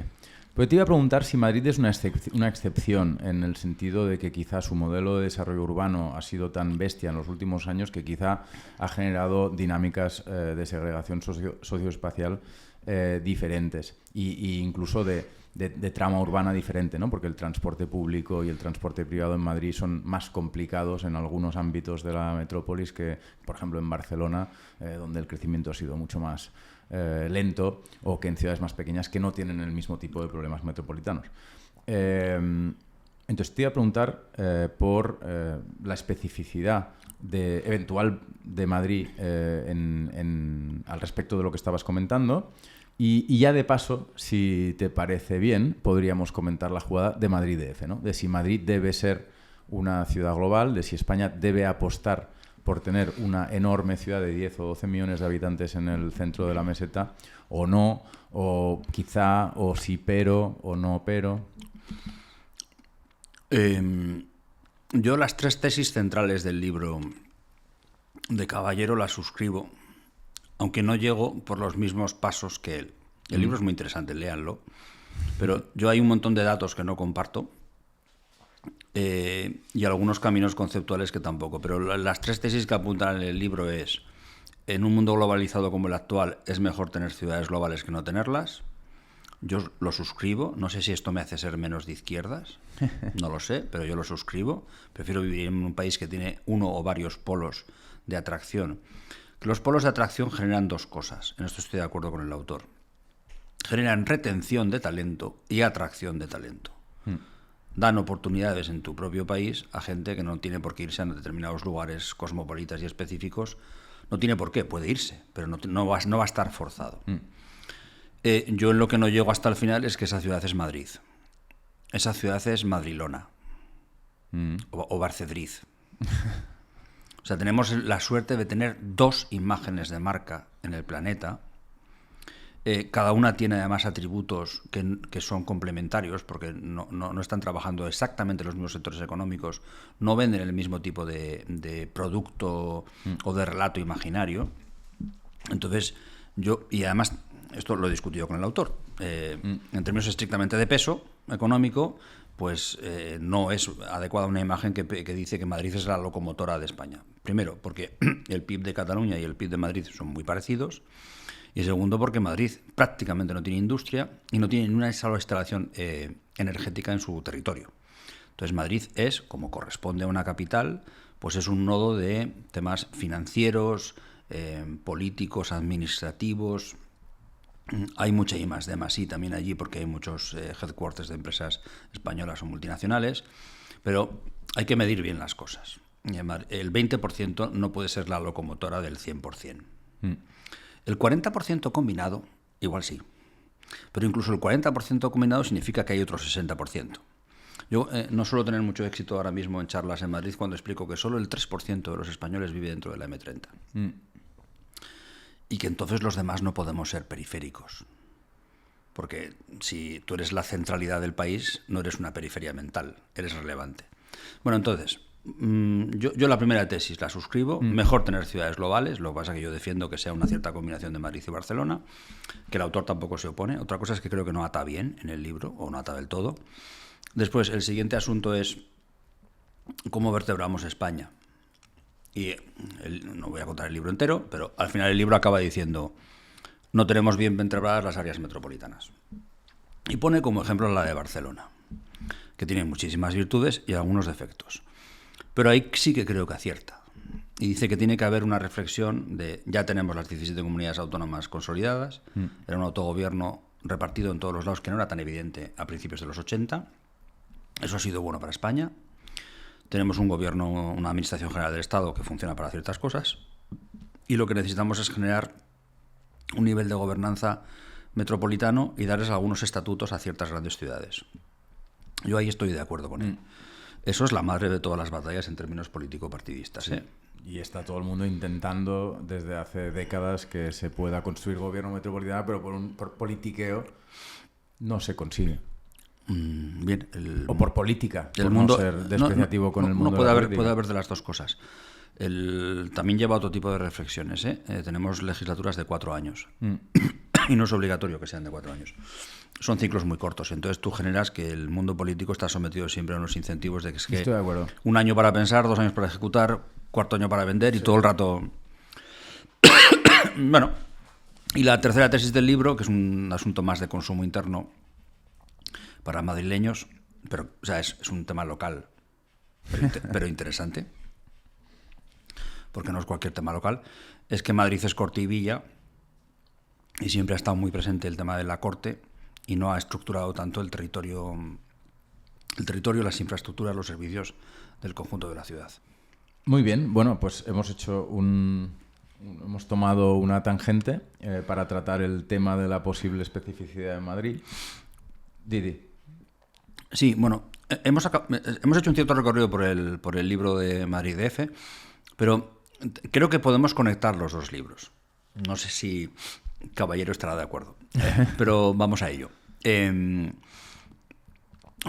Pero te iba a preguntar si Madrid es una excepción en el sentido de que quizá su modelo de desarrollo urbano ha sido tan bestia en los últimos años que quizá ha generado dinámicas de segregación socioespacial diferentes e incluso de trama urbana diferente, ¿no? Porque el transporte público y el transporte privado en Madrid son más complicados en algunos ámbitos de la metrópolis que, por ejemplo, en Barcelona, donde el crecimiento ha sido mucho más lento, o que en ciudades más pequeñas que no tienen el mismo tipo de problemas metropolitanos. Entonces te iba a preguntar por la especificidad eventual de Madrid al respecto de lo que estabas comentando. Y ya de paso, si te parece bien, podríamos comentar la jugada de Madrid DF, ¿no? De si Madrid debe ser una ciudad global, de si España debe apostar por tener una enorme ciudad de 10 o 12 millones de habitantes en el centro de la meseta, o no, o quizá, o sí pero, o no pero. Yo las 3 tesis centrales del libro de Caballero las suscribo, aunque no llego por los mismos pasos que él. El libro es muy interesante, léanlo, pero yo hay un montón de datos que no comparto y algunos caminos conceptuales que tampoco. Pero las 3 tesis que apuntan en el libro es: en un mundo globalizado como el actual es mejor tener ciudades globales que no tenerlas. Yo lo suscribo. No sé si esto me hace ser menos de izquierdas, no lo sé, pero yo lo suscribo. Prefiero vivir en un país que tiene uno o varios polos de atracción. Que los polos de atracción generan 2 cosas. En esto estoy de acuerdo con el autor. Generan retención de talento y atracción de talento. Dan oportunidades en tu propio país a gente que no tiene por qué irse a determinados lugares cosmopolitas y específicos. No tiene por qué, puede irse, pero no va a estar forzado. Yo en lo que no llego hasta el final es que esa ciudad es Madrid. Esa ciudad es Madrilona. O Barcedriz. O sea, tenemos la suerte de tener 2 imágenes de marca en el planeta. Cada una tiene además atributos que son complementarios, porque no están trabajando exactamente los mismos sectores económicos, no venden el mismo tipo de producto o de relato imaginario. Entonces, y además, esto lo he discutido con el autor, en términos estrictamente de peso económico, pues no es adecuada una imagen que dice que Madrid es la locomotora de España. Primero, porque el PIB de Cataluña y el PIB de Madrid son muy parecidos. Y segundo, porque Madrid prácticamente no tiene industria y no tiene ni una sola instalación energética en su territorio. Entonces Madrid es, como corresponde a una capital, pues es un nodo de temas financieros, políticos, administrativos. Hay mucha I+D+I también allí, porque hay muchos headquarters de empresas españolas o multinacionales, pero hay que medir bien las cosas. El 20% no puede ser la locomotora del 100%. El 40% combinado, igual sí, pero incluso el 40% combinado significa que hay otro 60%. Yo no suelo tener mucho éxito ahora mismo en charlas en Madrid cuando explico que solo el 3% de los españoles vive dentro de la M30. Y que entonces los demás no podemos ser periféricos. Porque si tú eres la centralidad del país, no eres una periferia mental, eres relevante. Bueno, entonces, yo la primera tesis la suscribo. Mejor tener ciudades globales. Lo que pasa es que yo defiendo que sea una cierta combinación de Madrid y Barcelona, que el autor tampoco se opone. Otra cosa es que creo que no ata bien en el libro, o no ata del todo. Después, el siguiente asunto es cómo vertebramos España. Y no voy a contar el libro entero, pero al final el libro acaba diciendo: no tenemos bien vertebradas las áreas metropolitanas. Y pone como ejemplo la de Barcelona, que tiene muchísimas virtudes y algunos defectos. Pero ahí sí que creo que acierta. Y dice que tiene que haber una reflexión de: ya tenemos las 17 comunidades autónomas consolidadas, era un autogobierno repartido en todos los lados que no era tan evidente a principios de los 80. Eso ha sido bueno para España. Tenemos un gobierno, una administración general del Estado que funciona para ciertas cosas. Y lo que necesitamos es generar un nivel de gobernanza metropolitano y darles algunos estatutos a ciertas grandes ciudades. Yo ahí estoy de acuerdo con él. Eso es la madre de todas las batallas en términos político-partidistas. Sí. Y está todo el mundo intentando desde hace décadas que se pueda construir gobierno metropolitano, pero por politiqueo no se consigue. Bien, o por política, el por mundo, no ser despreciativo con el mundo. Puede haber de las dos cosas. También lleva otro tipo de reflexiones. Tenemos legislaturas de 4 años. Y no es obligatorio que sean de 4 años. Son ciclos muy cortos. Entonces tú generas que el mundo político está sometido siempre a unos incentivos de que es que estoy de acuerdo. 1 año para pensar, 2 años para ejecutar, 4º año para vender y todo el rato... Bueno, y la tercera tesis del libro, que es un asunto más de consumo interno para madrileños, pero o sea, es un tema local, pero interesante, porque no es cualquier tema local, es que Madrid es corte y villa, y siempre ha estado muy presente el tema de la corte, y no ha estructurado tanto el territorio, las infraestructuras, los servicios del conjunto de la ciudad. Muy bien, bueno, pues hemos tomado una tangente para tratar el tema de la posible especificidad de Madrid. Didi. Sí, bueno, hemos hecho un cierto recorrido por el libro de Madrid DF, pero creo que podemos conectar los dos libros. No sé si Caballero estará de acuerdo, pero vamos a ello. A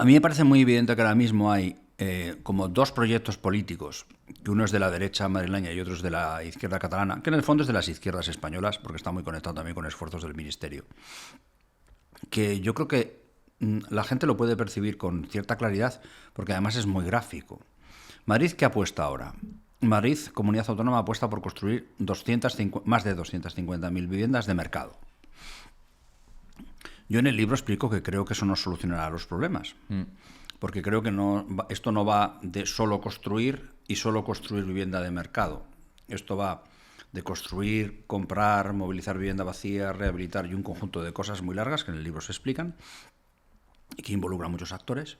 mí me parece muy evidente que ahora mismo hay como 2 proyectos políticos, que uno es de la derecha madrileña y otro es de la izquierda catalana, que en el fondo es de las izquierdas españolas, porque está muy conectado también con esfuerzos del Ministerio, que yo creo que la gente lo puede percibir con cierta claridad, porque además es muy gráfico. ¿Madrid qué apuesta ahora? Madrid, comunidad autónoma, apuesta por construir más de 250.000 viviendas de mercado. Yo en el libro explico que creo que eso no solucionará los problemas, porque creo que esto no va de solo construir vivienda de mercado. Esto va de construir, comprar, movilizar vivienda vacía, rehabilitar y un conjunto de cosas muy largas que en el libro se explican y que involucran muchos actores,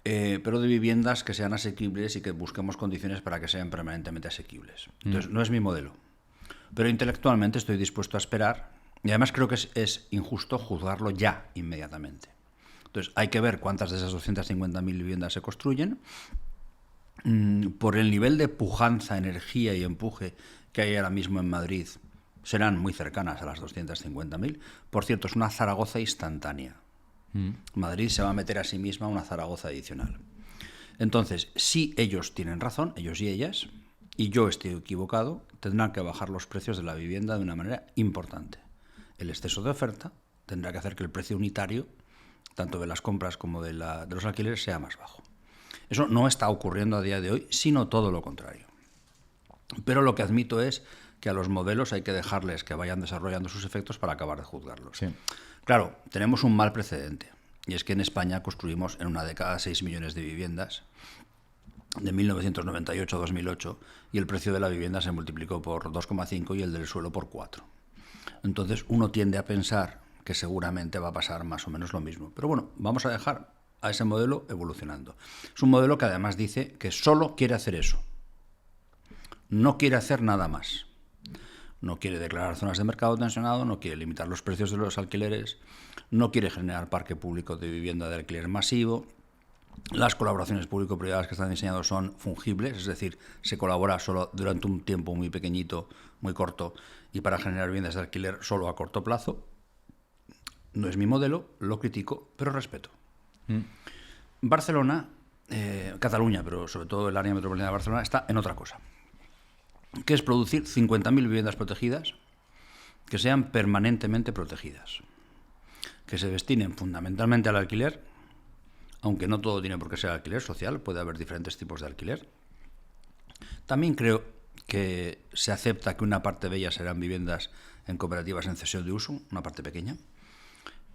pero de viviendas que sean asequibles y que busquemos condiciones para que sean permanentemente asequibles. Entonces, no es mi modelo, pero intelectualmente estoy dispuesto a esperar, y además creo que es injusto juzgarlo ya, inmediatamente. Entonces, hay que ver cuántas de esas 250.000 viviendas se construyen. Por el nivel de pujanza, energía y empuje que hay ahora mismo en Madrid, serán muy cercanas a las 250.000. Por cierto, es una Zaragoza instantánea. Madrid se va a meter a sí misma una Zaragoza adicional. Entonces, si ellos tienen razón, ellos y ellas, y yo estoy equivocado, tendrán que bajar los precios de la vivienda de una manera importante. El exceso de oferta tendrá que hacer que el precio unitario, tanto de las compras como de los alquileres, sea más bajo. Eso no está ocurriendo a día de hoy, sino todo lo contrario. Pero lo que admito es que a los modelos hay que dejarles que vayan desarrollando sus efectos para acabar de juzgarlos. Sí. Claro, tenemos un mal precedente, y es que en España construimos en una década 6 millones de viviendas, de 1998 a 2008, y el precio de la vivienda se multiplicó por 2,5 y el del suelo por 4. Entonces uno tiende a pensar que seguramente va a pasar más o menos lo mismo. Pero bueno, vamos a dejar a ese modelo evolucionando. Es un modelo que además dice que solo quiere hacer eso. No quiere hacer nada más. No quiere declarar zonas de mercado tensionado, no quiere limitar los precios de los alquileres, no quiere generar parque público de vivienda de alquiler masivo. Las colaboraciones público-privadas que están diseñadas son fungibles, es decir, se colabora solo durante un tiempo muy pequeñito, muy corto, y para generar viviendas de alquiler solo a corto plazo. No es mi modelo, lo critico, pero respeto. Barcelona, Cataluña, pero sobre todo el área metropolitana de Barcelona, está en otra cosa, que es producir 50.000 viviendas protegidas que sean permanentemente protegidas, que se destinen fundamentalmente al alquiler, aunque no todo tiene por qué ser alquiler social, puede haber diferentes tipos de alquiler. También creo que se acepta que una parte de ellas serán viviendas en cooperativas en cesión de uso, una parte pequeña,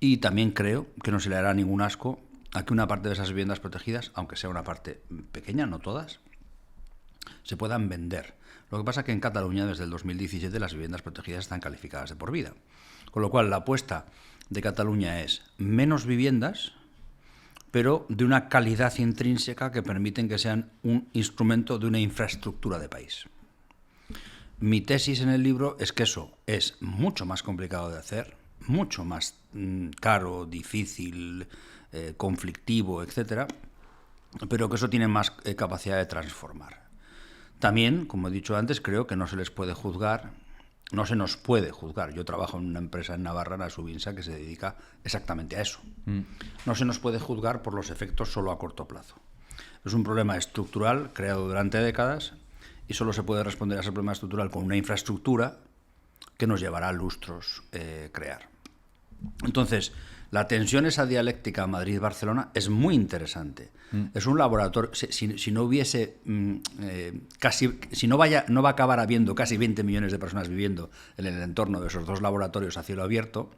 y también creo que no se le hará ningún asco a que una parte de esas viviendas protegidas, aunque sea una parte pequeña, no todas, se puedan vender. Lo que pasa es que en Cataluña desde el 2017 las viviendas protegidas están calificadas de por vida. Con lo cual la apuesta de Cataluña es menos viviendas, pero de una calidad intrínseca que permiten que sean un instrumento de una infraestructura de país. Mi tesis en el libro es que eso es mucho más complicado de hacer mucho más caro, difícil, conflictivo, etcétera, pero que eso tiene más capacidad de transformar. También, como he dicho antes, creo que no se les puede juzgar, no se nos puede juzgar. Yo trabajo en una empresa en Navarra, la Subinsa, que se dedica exactamente a eso. No se nos puede juzgar por los efectos solo a corto plazo. Es un problema estructural creado durante décadas y solo se puede responder a ese problema estructural con una infraestructura que nos llevará lustros crear. Entonces, la tensión, esa dialéctica Madrid-Barcelona, es muy interesante. Es un laboratorio. Si no hubiese si no va a acabar habiendo casi 20 millones de personas viviendo en el entorno de esos dos laboratorios a cielo abierto,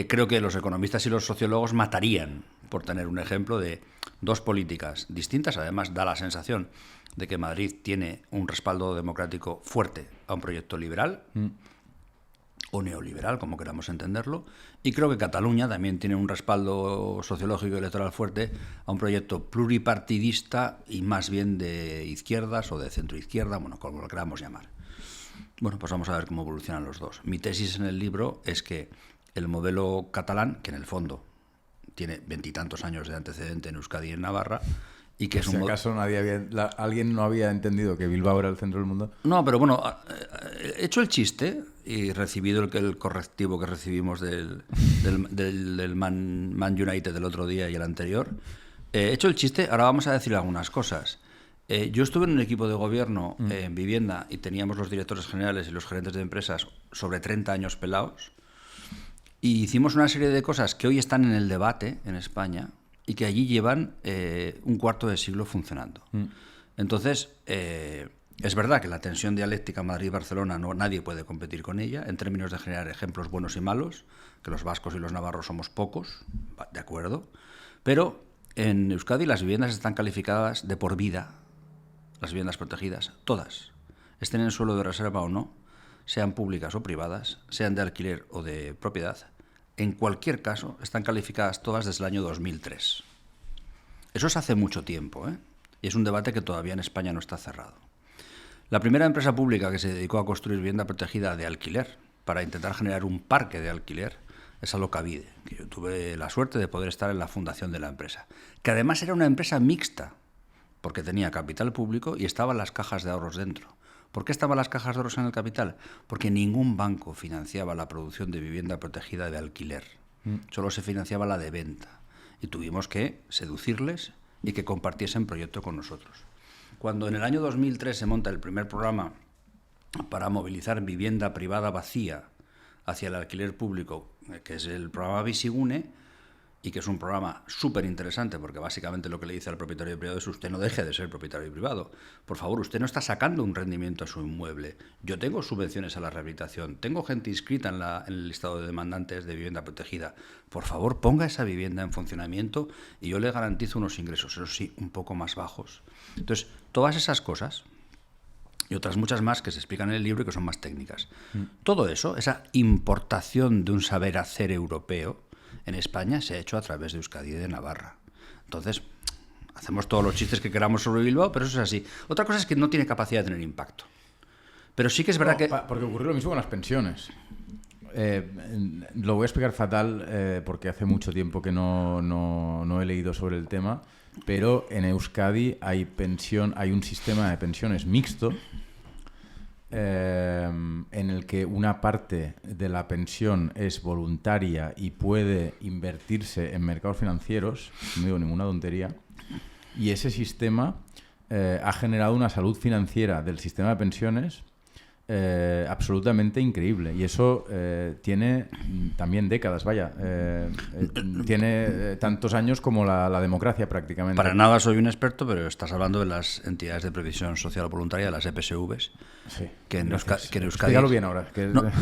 creo que los economistas y los sociólogos matarían por tener un ejemplo de dos políticas distintas. Además, da la sensación de que Madrid tiene un respaldo democrático fuerte a un proyecto liberal o neoliberal, como queramos entenderlo, y creo que Cataluña también tiene un respaldo sociológico y electoral fuerte a un proyecto pluripartidista y más bien de izquierdas o de centroizquierda, bueno, como lo queramos llamar. Bueno, pues vamos a ver cómo evolucionan los dos. Mi tesis en el libro es que el modelo catalán, que en el fondo tiene 20 y tantos años de antecedente en Euskadi y en Navarra, y que es si acaso alguien no había entendido que Bilbao era el centro del mundo. No, pero bueno, he hecho el chiste y recibido el correctivo que recibimos del Man United del otro día y el anterior. He hecho el chiste, ahora vamos a decir algunas cosas. Yo estuve en un equipo de gobierno en vivienda y teníamos los directores generales y los gerentes de empresas sobre 30 años pelados y hicimos una serie de cosas que hoy están en el debate en España y que allí llevan un cuarto de siglo funcionando. Entonces, es verdad que la tensión dialéctica Madrid-Barcelona nadie puede competir con ella en términos de generar ejemplos buenos y malos, que los vascos y los navarros somos pocos, de acuerdo, pero en Euskadi las viviendas están calificadas de por vida, las viviendas protegidas, todas, estén en suelo de reserva o no, sean públicas o privadas, sean de alquiler o de propiedad. En cualquier caso, están calificadas todas desde el año 2003. Eso es hace mucho tiempo, ¿eh? Y es un debate que todavía en España no está cerrado. La primera empresa pública que se dedicó a construir vivienda protegida de alquiler para intentar generar un parque de alquiler es Alokabide, que yo tuve la suerte de poder estar en la fundación de la empresa, que además era una empresa mixta, porque tenía capital público y estaban las cajas de ahorros dentro. ¿Por qué estaban las cajas de ahorros en el capital? Porque ningún banco financiaba la producción de vivienda protegida de alquiler. Solo se financiaba la de venta. Y tuvimos que seducirles y que compartiesen proyecto con nosotros. Cuando en el año 2003 se monta el primer programa para movilizar vivienda privada vacía hacia el alquiler público, que es el programa Bizigune, y que es un programa súper interesante porque básicamente lo que le dice al propietario privado es: usted no deje de ser propietario privado. Por favor, usted no está sacando un rendimiento a su inmueble. Yo tengo subvenciones a la rehabilitación, tengo gente inscrita en el listado de demandantes de vivienda protegida. Por favor, ponga esa vivienda en funcionamiento y yo le garantizo unos ingresos, eso sí, un poco más bajos. Entonces, todas esas cosas y otras muchas más que se explican en el libro y que son más técnicas. Todo eso, esa importación de un saber hacer europeo, en España se ha hecho a través de Euskadi y de Navarra. Entonces, hacemos todos los chistes que queramos sobre Bilbao, pero eso es así. Otra cosa es que no tiene capacidad de tener impacto. Pero sí que es verdad que... Porque ocurrió lo mismo con las pensiones. Lo voy a explicar fatal porque hace mucho tiempo que no he leído sobre el tema, pero en Euskadi hay un sistema de pensiones mixto en el que una parte de la pensión es voluntaria y puede invertirse en mercados financieros, no digo ninguna tontería, y ese sistema ha generado una salud financiera del sistema de pensiones absolutamente increíble, y eso tiene también décadas, tiene tantos años como la democracia prácticamente. Para nada soy un experto, pero estás hablando de las entidades de previsión social voluntaria, las EPSVs, sí, que en Euskadi... Explícalo bien ahora.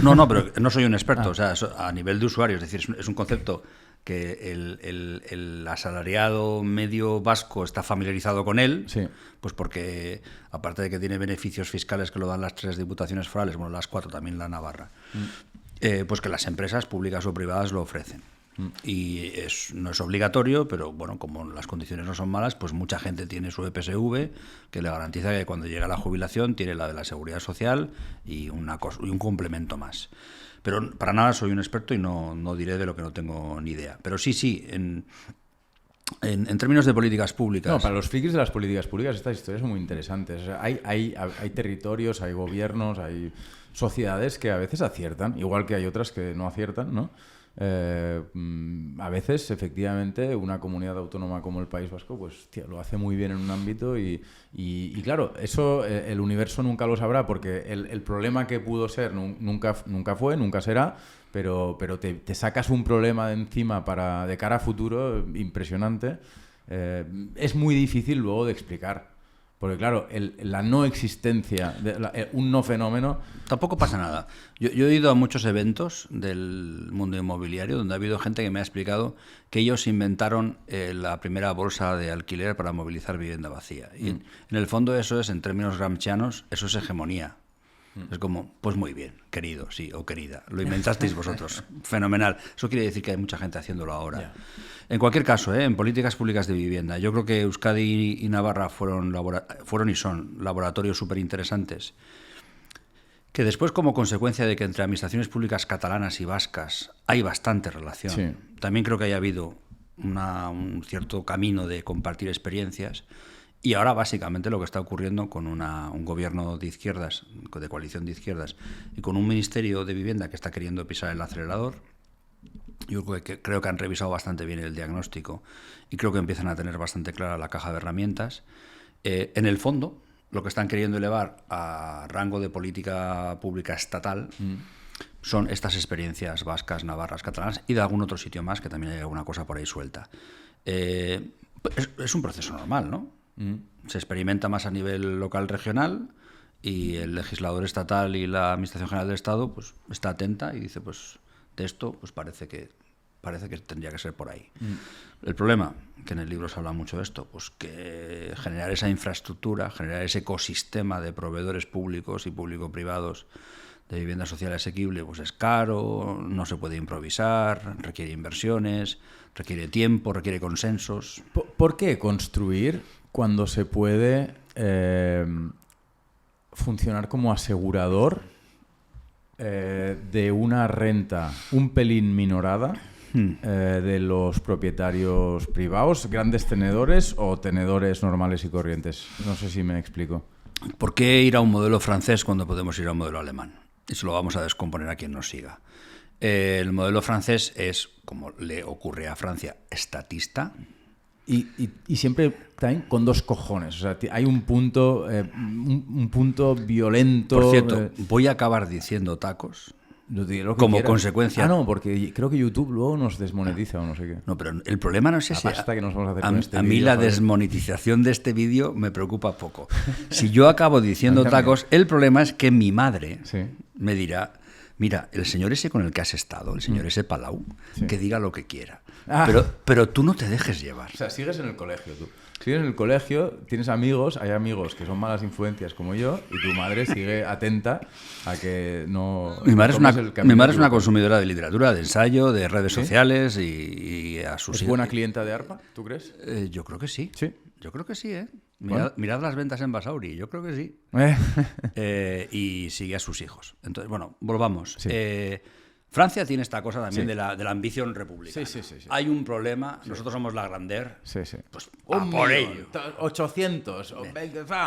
No, pero no soy un experto, o sea, a nivel de usuario, es decir, es un concepto que el asalariado medio vasco está familiarizado con él, sí, pues porque aparte de que tiene beneficios fiscales que lo dan las 3 diputaciones forales, bueno, las 4 también la Navarra, pues que las empresas públicas o privadas lo ofrecen. Y no es obligatorio, pero bueno, como las condiciones no son malas, pues mucha gente tiene su EPSV que le garantiza que cuando llega la jubilación tiene la de la seguridad social y un complemento más. Pero para nada soy un experto y no diré de lo que no tengo ni idea. Pero sí, en términos de políticas públicas... No, para los frikis de las políticas públicas estas historias son muy interesantes. O sea, hay territorios, hay gobiernos, hay sociedades que a veces aciertan, igual que hay otras que no aciertan, ¿no? A veces, efectivamente, una comunidad autónoma como el País Vasco, pues, tío, lo hace muy bien en un ámbito y claro, eso el universo nunca lo sabrá porque el problema que pudo ser nunca fue, nunca será, pero te sacas un problema de encima de cara a futuro impresionante. Es muy difícil luego de explicar. Porque claro, la no existencia, un no fenómeno... Tampoco pasa nada. Yo he ido a muchos eventos del mundo inmobiliario donde ha habido gente que me ha explicado que ellos inventaron la primera bolsa de alquiler para movilizar vivienda vacía. Y en el fondo eso es, en términos gramscianos, eso es hegemonía. Es como, pues muy bien, querido, sí, o querida. Lo inventasteis vosotros. Fenomenal. Eso quiere decir que hay mucha gente haciéndolo ahora. Yeah. En cualquier caso, en políticas públicas de vivienda, yo creo que Euskadi y Navarra fueron y son laboratorios súper interesantes, que después, como consecuencia de que entre administraciones públicas catalanas y vascas hay bastante relación, sí. También creo que haya habido un cierto camino de compartir experiencias. Y ahora, básicamente, lo que está ocurriendo con un gobierno de izquierdas, de coalición de izquierdas, y con un ministerio de vivienda que está queriendo pisar el acelerador, yo creo que han revisado bastante bien el diagnóstico y creo que empiezan a tener bastante clara la caja de herramientas. En el fondo, lo que están queriendo elevar a rango de política pública estatal son estas experiencias vascas, navarras, catalanas y de algún otro sitio más, que también hay alguna cosa por ahí suelta. Es un proceso normal, ¿no? Se experimenta más a nivel local, regional, y el legislador estatal y la Administración General del Estado pues está atenta y dice, pues de esto pues parece que tendría que ser por ahí. El problema, que en el libro se habla mucho de esto, pues que generar esa infraestructura, generar ese ecosistema de proveedores públicos y público-privados de vivienda social asequible, pues es caro, no se puede improvisar, requiere inversiones, requiere tiempo, requiere consensos. ¿Por qué construir cuando se puede funcionar como asegurador de una renta un pelín minorada de los propietarios privados, grandes tenedores o tenedores normales y corrientes? No sé si me explico. ¿Por qué ir a un modelo francés cuando podemos ir a un modelo alemán? Eso lo vamos a descomponer a quien nos siga. El modelo francés es, como le ocurre a Francia, estatista. Y siempre también con dos cojones. O sea, hay un punto violento. Por cierto, voy a acabar diciendo tacos como consecuencia. No, porque creo que YouTube luego nos desmonetiza o no sé qué. No, pero el problema no es ese. Basta que nos vamos a hacer con este a mí vídeo, la desmonetización de este vídeo me preocupa poco. Si yo acabo diciendo tacos, el problema es que mi madre me dirá, mira, el señor ese con el que has estado, el señor ese Palau, que diga lo que quiera. Pero tú no te dejes llevar. O sea, sigues en el colegio tú. Sigues en el colegio, tienes amigos, hay amigos que son malas influencias como yo, y tu madre sigue atenta a que no... Mi madre es una consumidora de literatura, de ensayo, de redes sociales y a sus... ¿Es buena clienta de ARPA, tú crees? Yo creo que sí. ¿Sí? Yo creo que sí, ¿eh? Mirad las ventas en Basauri, yo creo que sí. Y sigue a sus hijos. Entonces, bueno, volvamos. Sí. Francia tiene esta cosa también de la ambición republicana. Sí. Hay un problema, nosotros somos la grandeur, pues por ello. 800,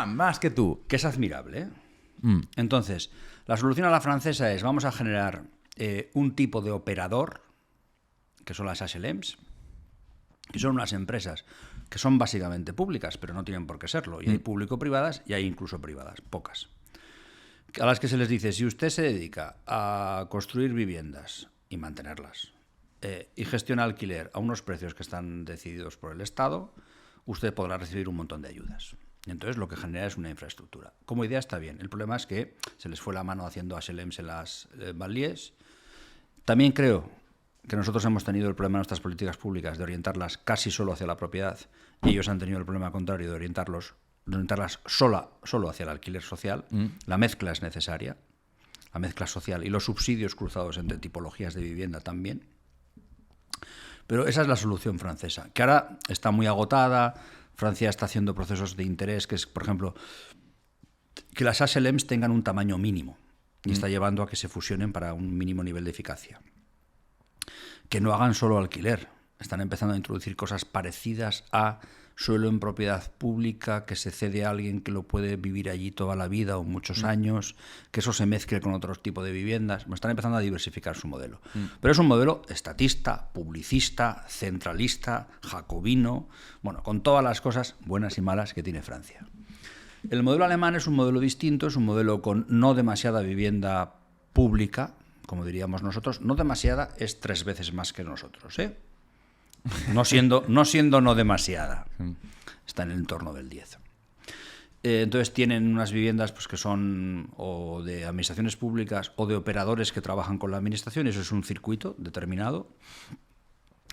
más que tú. Que es admirable, ¿eh? Entonces, la solución a la francesa es, vamos a generar un tipo de operador, que son las HLMs, que son unas empresas que son básicamente públicas, pero no tienen por qué serlo. Y hay público-privadas y hay incluso privadas, pocas. A las que se les dice, si usted se dedica a construir viviendas y mantenerlas y gestiona alquiler a unos precios que están decididos por el Estado, usted podrá recibir un montón de ayudas. Y entonces lo que genera es una infraestructura. Como idea está bien. El problema es que se les fue la mano haciendo HLMs en las banlieues. También creo que nosotros hemos tenido el problema en nuestras políticas públicas de orientarlas casi solo hacia la propiedad y ellos han tenido el problema contrario de orientarlas solo hacia el alquiler social. La mezcla es necesaria, la mezcla social y los subsidios cruzados entre tipologías de vivienda también. Pero esa es la solución francesa, que ahora está muy agotada. Francia está haciendo procesos de interés, que es, por ejemplo, que las HLMs tengan un tamaño mínimo. y está llevando a que se fusionen para un mínimo nivel de eficacia. Que no hagan solo alquiler, están empezando a introducir cosas parecidas a suelo en propiedad pública que se cede a alguien que lo puede vivir allí toda la vida o muchos años, que eso se mezcle con otros tipos de viviendas. Están empezando a diversificar su modelo. Pero es un modelo estatista, publicista, centralista, jacobino, bueno, con todas las cosas buenas y malas que tiene Francia. El modelo alemán es un modelo distinto, es un modelo con no demasiada vivienda pública, como diríamos nosotros. No demasiada es 3 veces más que nosotros, ¿eh? No siendo no demasiada. Está en el entorno del 10. Entonces tienen unas viviendas pues, que son o de administraciones públicas o de operadores que trabajan con la administración. Eso es un circuito determinado.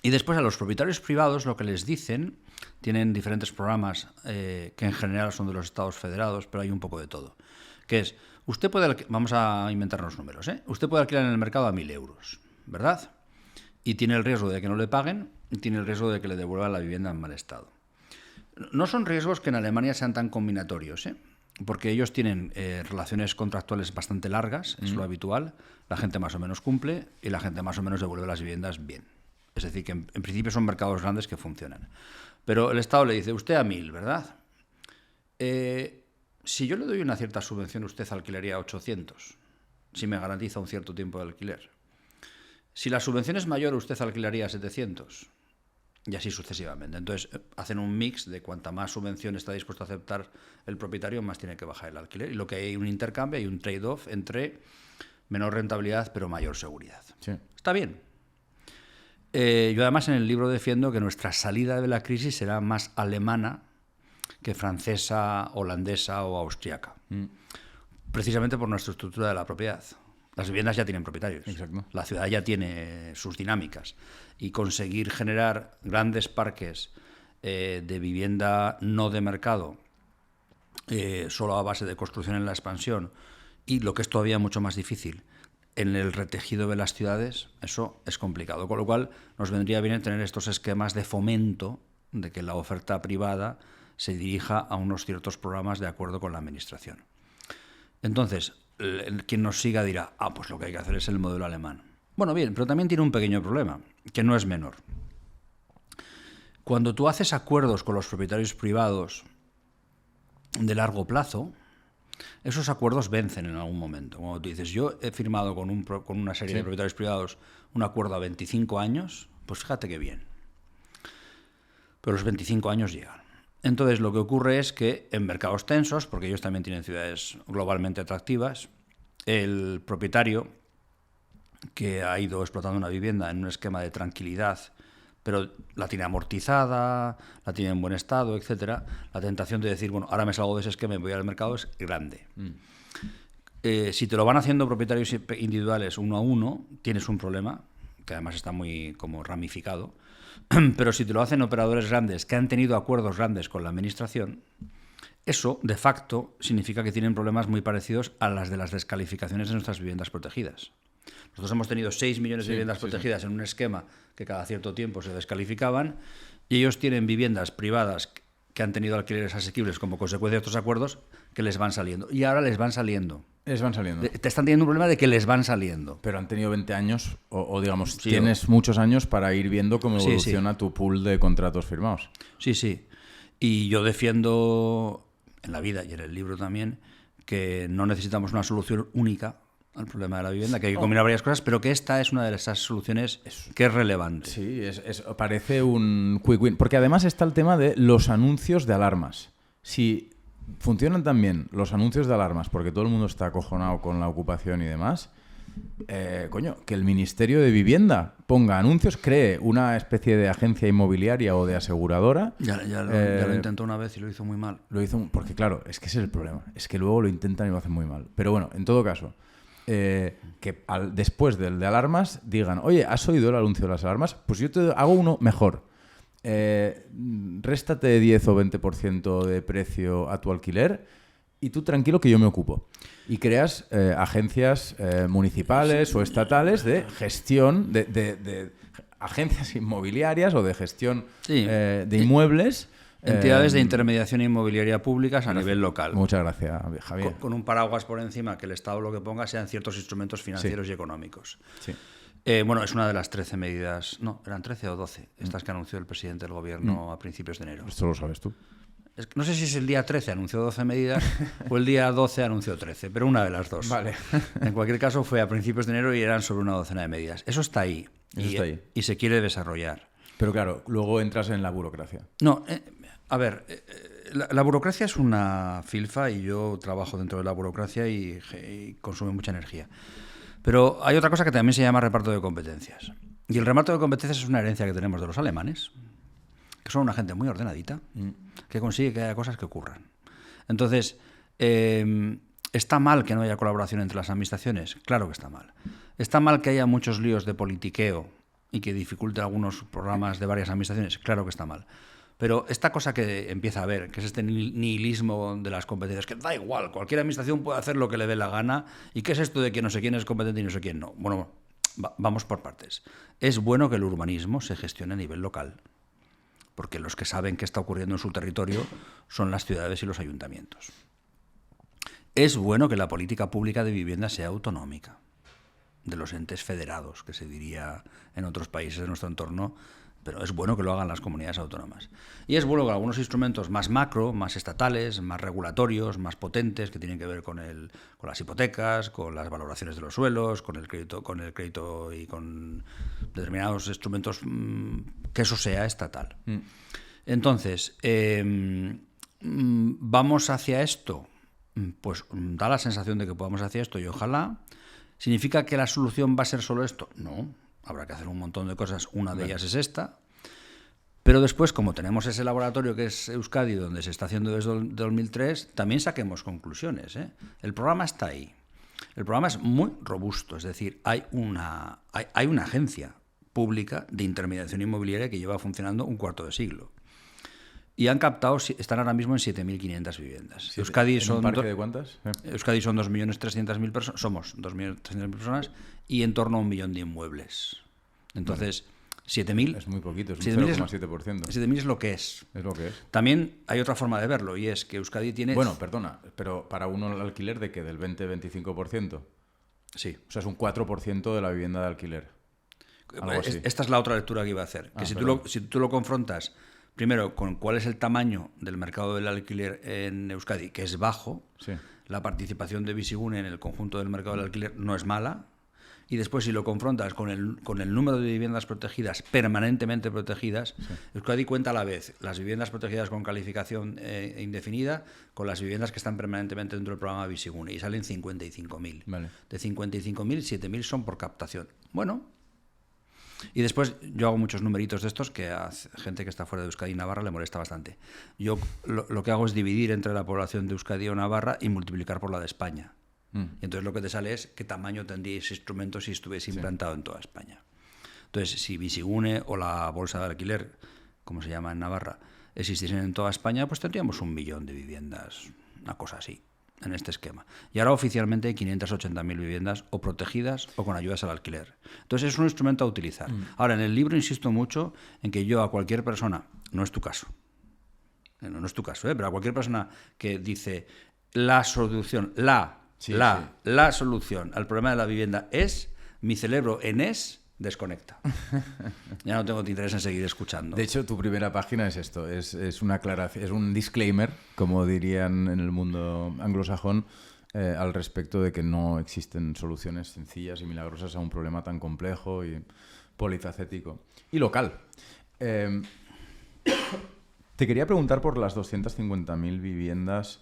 Y después a los propietarios privados lo que les dicen, tienen diferentes programas que en general son de los Estados federados, pero hay un poco de todo. Que es, usted puede, vamos a inventarnos números, usted puede alquilar en el mercado a 1.000 euros, ¿verdad? Y tiene el riesgo de que no le paguen y tiene el riesgo de que le devuelvan la vivienda en mal estado. No son riesgos que en Alemania sean tan combinatorios, porque ellos tienen relaciones contractuales bastante largas, es lo habitual, la gente más o menos cumple y la gente más o menos devuelve las viviendas bien. Es decir, que en principio son mercados grandes que funcionan. Pero el Estado le dice, usted a 1.000, ¿verdad? Si yo le doy una cierta subvención, usted alquilaría 800, si me garantiza un cierto tiempo de alquiler. Si la subvención es mayor, usted alquilaría 700 y así sucesivamente. Entonces hacen un mix de cuanta más subvención está dispuesto a aceptar el propietario, más tiene que bajar el alquiler. Y lo que hay un intercambio, hay un trade-off entre menor rentabilidad pero mayor seguridad. Sí. Está bien. Yo además en el libro defiendo que nuestra salida de la crisis será más alemana que francesa, holandesa o austriaca. Precisamente por nuestra estructura de la propiedad. Las viviendas ya tienen propietarios. Exacto. La ciudad ya tiene sus dinámicas. Y conseguir generar grandes parques de vivienda no de mercado, solo a base de construcción en la expansión, y lo que es todavía mucho más difícil, en el retejido de las ciudades, eso es complicado. Con lo cual nos vendría bien tener estos esquemas de fomento de que la oferta privada se dirija a unos ciertos programas de acuerdo con la administración. Entonces, quien nos siga dirá, pues lo que hay que hacer es el modelo alemán. Bueno, bien, pero también tiene un pequeño problema, que no es menor. Cuando tú haces acuerdos con los propietarios privados de largo plazo, esos acuerdos vencen en algún momento. Cuando tú dices, yo he firmado con una serie de propietarios privados un acuerdo a 25 años, pues fíjate qué bien. Pero los 25 años llegan. Entonces lo que ocurre es que en mercados tensos, porque ellos también tienen ciudades globalmente atractivas, el propietario que ha ido explotando una vivienda en un esquema de tranquilidad, pero la tiene amortizada, la tiene en buen estado, etcétera, la tentación de decir, bueno, ahora me salgo de ese esquema y voy al mercado es grande. Si te lo van haciendo propietarios individuales uno a uno, tienes un problema, que además está muy como ramificado, pero si te lo hacen operadores grandes que han tenido acuerdos grandes con la administración, eso, de facto, significa que tienen problemas muy parecidos a las de las descalificaciones de nuestras viviendas protegidas. Nosotros hemos tenido 6 millones de viviendas protegidas en un esquema que cada cierto tiempo se descalificaban, y ellos tienen viviendas privadas que han tenido alquileres asequibles como consecuencia de estos acuerdos que les van saliendo. Y ahora les van saliendo. Les van saliendo. Te están teniendo un problema de que les van saliendo. Pero han tenido 20 años, o digamos, tienes muchos años para ir viendo cómo evoluciona tu pool de contratos firmados. Sí, sí. Y yo defiendo en la vida y en el libro también que no necesitamos una solución única al problema de la vivienda, que hay que combinar varias cosas, pero que esta es una de esas soluciones que es relevante. Sí, parece un quick win. Porque además está el tema de los anuncios de alarmas. Si funcionan también los anuncios de alarmas, porque todo el mundo está acojonado con la ocupación y demás, que el Ministerio de Vivienda ponga anuncios, cree una especie de agencia inmobiliaria o de aseguradora. Ya lo intentó una vez y lo hizo muy mal. Porque claro, es que ese es el problema. Es que luego lo intentan y lo hacen muy mal. Pero bueno, en todo caso, después del de alarmas digan, oye, ¿has oído el anuncio de las alarmas? Pues yo te hago uno mejor. Réstate 10 o 20% de precio a tu alquiler y tú tranquilo que yo me ocupo. Y creas agencias municipales o estatales de gestión, de agencias inmobiliarias o de gestión de inmuebles Entidades de intermediación inmobiliaria públicas a nivel local. Muchas gracias, Javier. Con un paraguas por encima, que el Estado lo que ponga sean ciertos instrumentos financieros y económicos. Sí. Bueno, es una de las 13 medidas, no, eran 13 o 12, estas que anunció el presidente del gobierno a principios de enero. Esto lo sabes tú. No sé si es el día 13 anunció 12 medidas o el día 12 anunció 13, pero una de las dos. Vale. En cualquier caso fue a principios de enero y eran sobre una docena de medidas. Eso está ahí. Y se quiere desarrollar. Pero claro, luego entras en la burocracia. No, a ver, la burocracia es una filfa y yo trabajo dentro de la burocracia y consume mucha energía. Pero hay otra cosa que también se llama reparto de competencias. Y el reparto de competencias es una herencia que tenemos de los alemanes, que son una gente muy ordenadita, que consigue que haya cosas que ocurran. Entonces, ¿está mal que no haya colaboración entre las administraciones? Claro que está mal. ¿Está mal que haya muchos líos de politiqueo y que dificulte algunos programas de varias administraciones? Claro que está mal. Pero esta cosa que empieza a haber, que es este nihilismo de las competencias, que da igual, cualquier administración puede hacer lo que le dé la gana, ¿y qué es esto de que no sé quién es competente y no sé quién no? Bueno, vamos por partes. Es bueno que el urbanismo se gestione a nivel local, porque los que saben qué está ocurriendo en su territorio son las ciudades y los ayuntamientos. Es bueno que la política pública de vivienda sea autonómica, de los entes federados, que se diría en otros países de nuestro entorno, pero es bueno que lo hagan las comunidades autónomas. Y es bueno que algunos instrumentos más macro, más estatales, más regulatorios, más potentes, que tienen que ver con las hipotecas, con las valoraciones de los suelos, con el crédito y con determinados instrumentos, que eso sea estatal. Entonces, ¿vamos hacia esto? Pues da la sensación de que podamos hacia esto y ojalá. ¿Significa que la solución va a ser solo esto? No. Habrá que hacer un montón de cosas, una de ellas es esta, pero después, como tenemos ese laboratorio que es Euskadi, donde se está haciendo desde 2003, también saquemos conclusiones, ¿eh? El programa está ahí. El programa es muy robusto, es decir, hay una agencia pública de intermediación inmobiliaria que lleva funcionando un cuarto de siglo. Y están ahora mismo en 7.500 viviendas. Euskadi son ¿un parque de cuántas? Euskadi son 2.300.000 personas, somos 2.300.000 personas y en torno a 1 millón de inmuebles. Entonces, 7.000... Es muy poquito, es un 0,7%. 7.000 es lo que es. Es lo que es. También hay otra forma de verlo y es que Euskadi tiene... Bueno, perdona, pero para uno el alquiler ¿de qué? ¿Del 20-25%? Sí. O sea, es un 4% de la vivienda de alquiler. Esta es la otra lectura que iba a hacer. Que si tú lo confrontas... Primero, con cuál es el tamaño del mercado del alquiler en Euskadi, que es bajo. Sí. La participación de Bizigune en el conjunto del mercado del alquiler no es mala. Y después, si lo confrontas con el número de viviendas protegidas, permanentemente protegidas, sí. Euskadi cuenta a la vez las viviendas protegidas con calificación indefinida con las viviendas que están permanentemente dentro del programa Bizigune. Y salen 55.000. Vale. De 55.000, 7.000 son por captación. Bueno... Y después yo hago muchos numeritos de estos que a gente que está fuera de Euskadi y Navarra le molesta bastante. Yo lo que hago es dividir entre la población de Euskadi o Navarra y multiplicar por la de España. Y entonces lo que te sale es qué tamaño tendría ese instrumento si estuviese implantado en toda España. Entonces, si Bizigune o la bolsa de alquiler, como se llama en Navarra, existiesen en toda España, pues tendríamos 1 millón de viviendas, una cosa así, en este esquema. Y ahora oficialmente hay 580.000 viviendas o protegidas o con ayudas al alquiler. Entonces es un instrumento a utilizar. Ahora, en el libro insisto mucho en que yo a cualquier persona, no es tu caso, no es tu caso, pero a cualquier persona que dice la solución, la solución al problema de la vivienda es, mi cerebro desconecta. Ya no tengo interés en seguir escuchando. De hecho, tu primera página es esto, es una aclaración, es un disclaimer, como dirían en el mundo anglosajón, al respecto de que no existen soluciones sencillas y milagrosas a un problema tan complejo y polifacético. Y local. Te quería preguntar por las 250.000 viviendas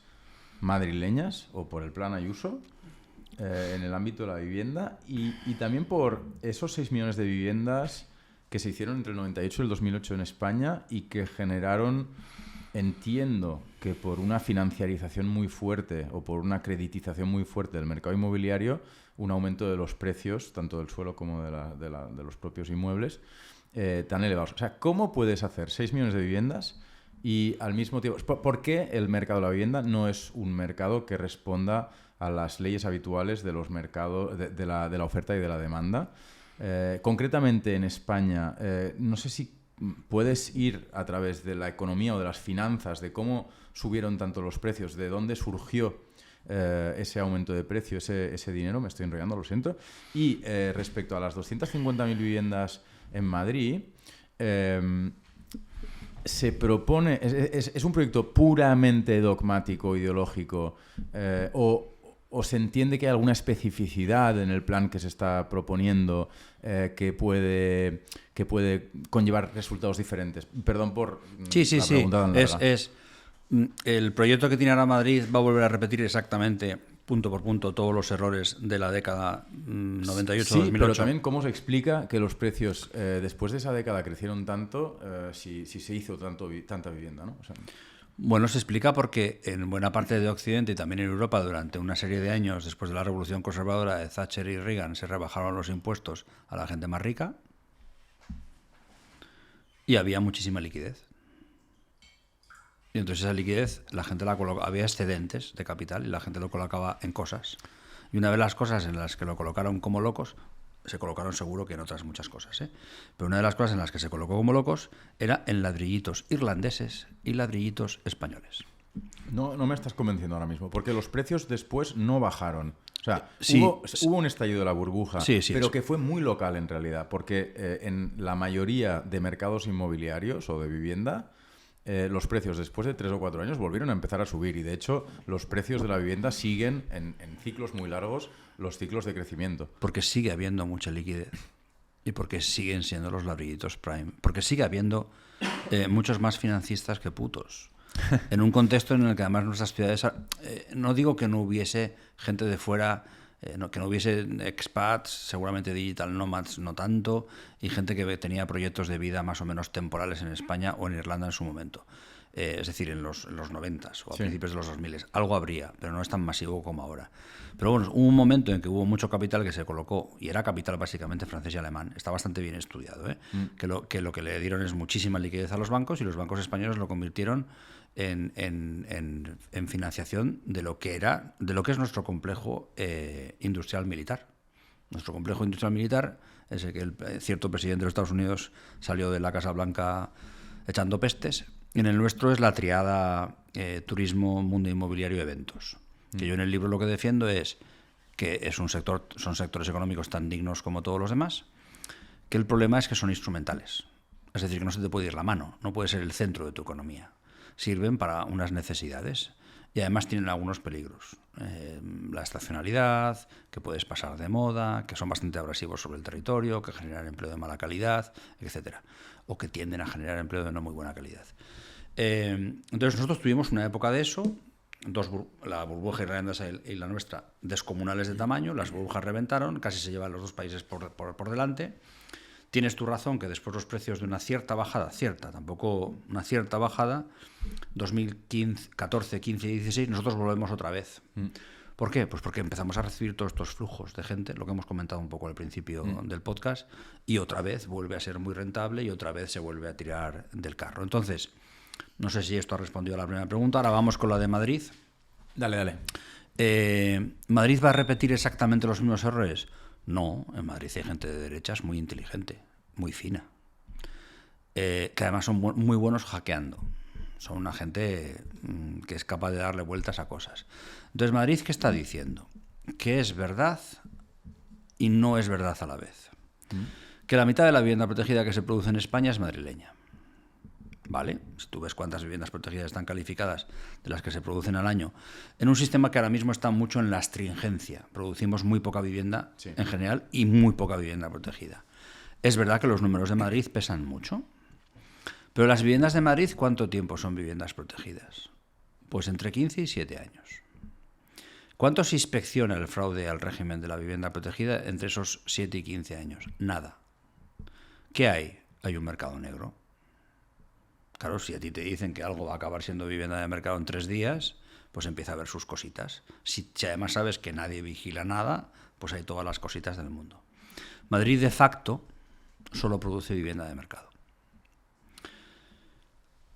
madrileñas o por el plan Ayuso. En el ámbito de la vivienda y también por esos 6 millones de viviendas que se hicieron entre el 98 y el 2008 en España y que generaron, entiendo que por una financiarización muy fuerte o por una creditización muy fuerte del mercado inmobiliario, un aumento de los precios, tanto del suelo como de los propios inmuebles, tan elevados. O sea, ¿cómo puedes hacer 6 millones de viviendas y al mismo tiempo... ¿Por qué el mercado de la vivienda no es un mercado que responda a las leyes habituales de los mercados, de la oferta y de la demanda? Concretamente en España, no sé si puedes ir a través de la economía o de las finanzas, de cómo subieron tanto los precios, de dónde surgió ese aumento de precio, ese dinero, me estoy enrollando, lo siento. Y respecto a las 250.000 viviendas en Madrid, se propone, es un proyecto puramente dogmático, ideológico, o se entiende que hay alguna especificidad en el plan que se está proponiendo que puede conllevar resultados diferentes. Perdón por la pregunta tan larga. El proyecto que tiene ahora Madrid va a volver a repetir exactamente, punto por punto, todos los errores de la década 98-2008. Sí, pero también cómo se explica que los precios después de esa década crecieron tanto si se hizo tanta vivienda, ¿no? O sea, bueno, se explica porque en buena parte de Occidente y también en Europa durante una serie de años después de la revolución conservadora de Thatcher y Reagan se rebajaron los impuestos a la gente más rica y había muchísima liquidez. Y entonces esa liquidez la gente la colocaba, había excedentes de capital y la gente lo colocaba en cosas. Y una de las cosas en las que lo colocaron como locos, se colocaron seguro que en otras muchas cosas, pero una de las cosas en las que se colocó como locos era en ladrillitos irlandeses y ladrillitos españoles. No me estás convenciendo ahora mismo, porque los precios después no bajaron. O sea, sí, hubo un estallido de la burbuja, sí, pero que fue muy local en realidad, porque en la mayoría de mercados inmobiliarios o de vivienda, los precios después de 3 o 4 años volvieron a empezar a subir y de hecho los precios de la vivienda siguen en ciclos muy largos los ciclos de crecimiento. Porque sigue habiendo mucha liquidez y porque siguen siendo los ladrillitos prime, porque sigue habiendo muchos más financistas que putos. En un contexto en el que además nuestras ciudades, no digo que no hubiese gente de fuera, que no hubiese expats, seguramente digital nomads no tanto, y gente que tenía proyectos de vida más o menos temporales en España o en Irlanda en su momento. Es decir, en los 90s o a principios de los 2000. Algo habría, pero no es tan masivo como ahora. Pero bueno, hubo un momento en que hubo mucho capital que se colocó, y era capital básicamente francés y alemán. Está bastante bien estudiado, que lo que le dieron es muchísima liquidez a los bancos y los bancos españoles lo convirtieron en financiación de lo que es nuestro complejo industrial militar. Nuestro complejo industrial militar es el que cierto presidente de los Estados Unidos salió de la Casa Blanca echando pestes. En el nuestro es la triada turismo, mundo inmobiliario, eventos. Que yo en el libro lo que defiendo es que son sectores económicos tan dignos como todos los demás, que el problema es que son instrumentales. Es decir, que no se te puede ir la mano, no puede ser el centro de tu economía. Sirven para unas necesidades y además tienen algunos peligros. La estacionalidad, que puedes pasar de moda, que son bastante abrasivos sobre el territorio, que generan empleo de mala calidad, etcétera, o que tienden a generar empleo de no muy buena calidad. Entonces nosotros tuvimos una época de eso, la burbuja irlandesa y la nuestra, descomunales de tamaño, las burbujas reventaron, casi se llevan los dos países por delante. Tienes tu razón que después los precios de una cierta bajada, una cierta bajada, 2015, 14, 15 y 16, nosotros volvemos otra vez. ¿Por qué? Pues porque empezamos a recibir todos estos flujos de gente, lo que hemos comentado un poco al principio del podcast, y otra vez vuelve a ser muy rentable y otra vez se vuelve a tirar del carro. Entonces, no sé si esto ha respondido a la primera pregunta. Ahora vamos con la de Madrid. Dale. ¿Madrid va a repetir exactamente los mismos errores? No, en Madrid hay gente de derechas muy inteligente, muy fina, que además son muy buenos hackeando. Son una gente que es capaz de darle vueltas a cosas. Entonces, Madrid, ¿qué está diciendo? Que es verdad y no es verdad a la vez. Que la mitad de la vivienda protegida que se produce en España es madrileña. ¿Vale? Si tú ves cuántas viviendas protegidas están calificadas de las que se producen al año, en un sistema que ahora mismo está mucho en la astringencia. Producimos muy poca vivienda en general y muy poca vivienda protegida. Es verdad que los números de Madrid pesan mucho, pero las viviendas de Madrid, ¿cuánto tiempo son viviendas protegidas? Pues entre 15 y 7 años. ¿Cuánto se inspecciona el fraude al régimen de la vivienda protegida entre esos 7 y 15 años? Nada. ¿Qué hay? Hay un mercado negro. Claro, si a ti te dicen que algo va a acabar siendo vivienda de mercado en 3 días, pues empieza a ver sus cositas. Si además sabes que nadie vigila nada, pues hay todas las cositas del mundo. Madrid, de facto, solo produce vivienda de mercado.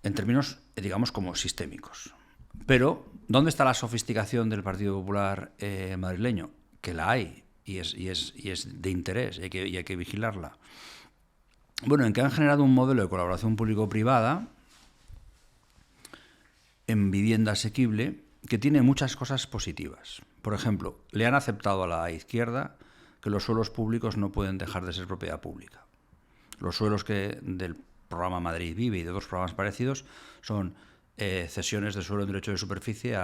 En términos, digamos, como sistémicos. Pero, ¿dónde está la sofisticación del Partido Popular madrileño? Que la hay y es de interés y hay que vigilarla. Bueno, en que han generado un modelo de colaboración público-privada en vivienda asequible que tiene muchas cosas positivas. Por ejemplo, le han aceptado a la izquierda que los suelos públicos no pueden dejar de ser propiedad pública. Los suelos del programa Madrid Vive y de otros programas parecidos son cesiones de suelo en derecho de superficie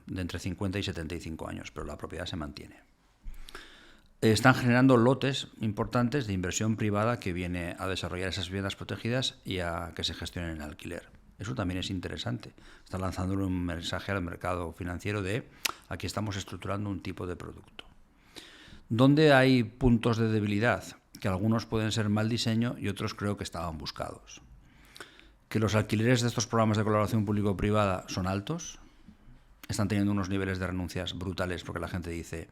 de entre 50 y 75 años, pero la propiedad se mantiene. Están generando lotes importantes de inversión privada que viene a desarrollar esas viviendas protegidas y a que se gestionen en alquiler. Eso también es interesante. Está lanzando un mensaje al mercado financiero de aquí estamos estructurando un tipo de producto. ¿Dónde hay puntos de debilidad? Que algunos pueden ser mal diseño y otros creo que estaban buscados. Que los alquileres de estos programas de colaboración público-privada son altos. Están teniendo unos niveles de renuncias brutales porque la gente dice,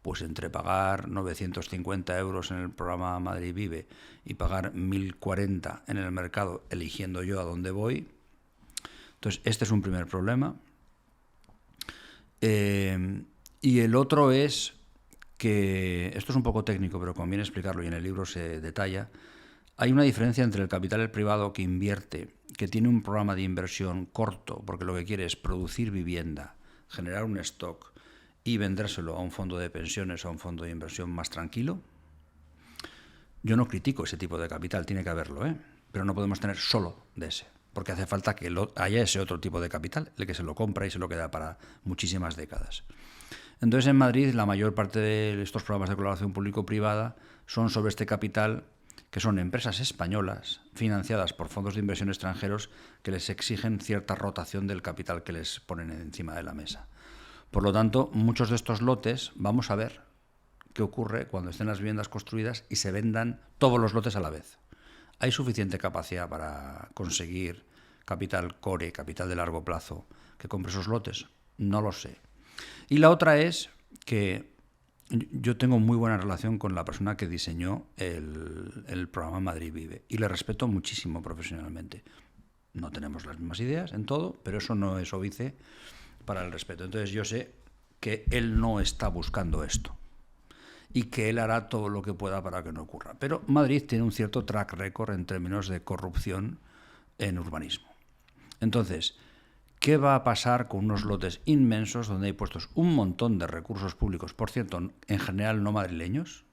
pues entre pagar 950 euros en el programa Madrid Vive y pagar 1.040 en el mercado, eligiendo yo a dónde voy. Entonces, este es un primer problema. Y el otro es que, esto es un poco técnico, pero conviene explicarlo y en el libro se detalla, hay una diferencia entre el capital privado que invierte, que tiene un programa de inversión corto, porque lo que quiere es producir vivienda, generar un stock y vendérselo a un fondo de pensiones o a un fondo de inversión más tranquilo. Yo no critico ese tipo de capital, tiene que haberlo, pero no podemos tener solo de ese, porque hace falta que haya ese otro tipo de capital, el que se lo compra y se lo queda para muchísimas décadas. Entonces, en Madrid, la mayor parte de estos programas de colaboración público-privada son sobre este capital, que son empresas españolas financiadas por fondos de inversión extranjeros que les exigen cierta rotación del capital que les ponen encima de la mesa. Por lo tanto, muchos de estos lotes, vamos a ver qué ocurre cuando estén las viviendas construidas y se vendan todos los lotes a la vez. ¿Hay suficiente capacidad para conseguir capital core, capital de largo plazo, que compre esos lotes? No lo sé. Y la otra es que yo tengo muy buena relación con la persona que diseñó el programa Madrid Vive y le respeto muchísimo profesionalmente. No tenemos las mismas ideas en todo, pero eso no es óbice para el respeto. Entonces yo sé que él no está buscando esto y que él hará todo lo que pueda para que no ocurra. Pero Madrid tiene un cierto track record en términos de corrupción en urbanismo. Entonces, ¿qué va a pasar con unos lotes inmensos donde hay puestos un montón de recursos públicos, por cierto, en general no madrileños,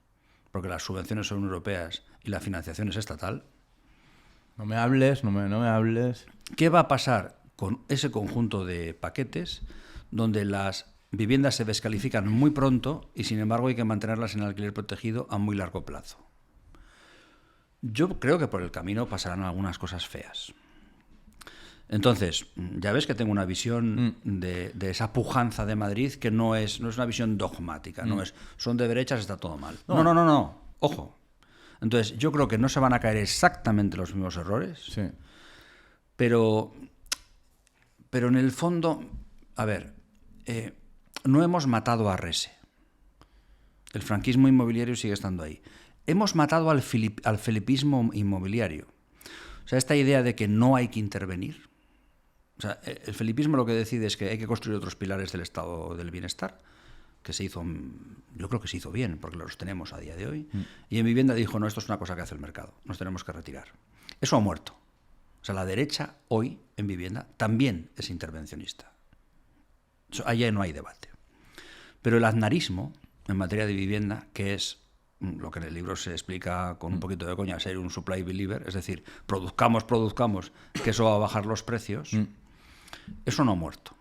porque las subvenciones son europeas y la financiación es estatal? No me hables. ¿Qué va a pasar con ese conjunto de paquetes donde las viviendas se descalifican muy pronto y sin embargo hay que mantenerlas en alquiler protegido a muy largo plazo? Yo creo que por el camino pasarán algunas cosas feas. Entonces, ya ves que tengo una visión de esa pujanza de Madrid que no es una visión dogmática, no es son de derechas, está todo mal. No, ojo. Entonces, yo creo que no se van a caer exactamente los mismos errores, Sí. pero en el fondo, a ver, no hemos matado a Rese. El franquismo inmobiliario sigue estando ahí. Hemos matado al felipismo inmobiliario. O sea, esta idea de que no hay que intervenir. O sea, el felipismo lo que decide es que hay que construir otros pilares del estado del bienestar, que se hizo, yo creo que se hizo bien, porque los tenemos a día de hoy. Y en vivienda dijo, no, esto es una cosa que hace el mercado, nos tenemos que retirar. Eso ha muerto. O sea, la derecha hoy en vivienda también es intervencionista. Allá no hay debate. Pero el aznarismo en materia de vivienda, que es lo que en el libro se explica con un poquito de coña, ser un supply believer, es decir, produzcamos, que eso va a bajar los precios, eso no ha muerto.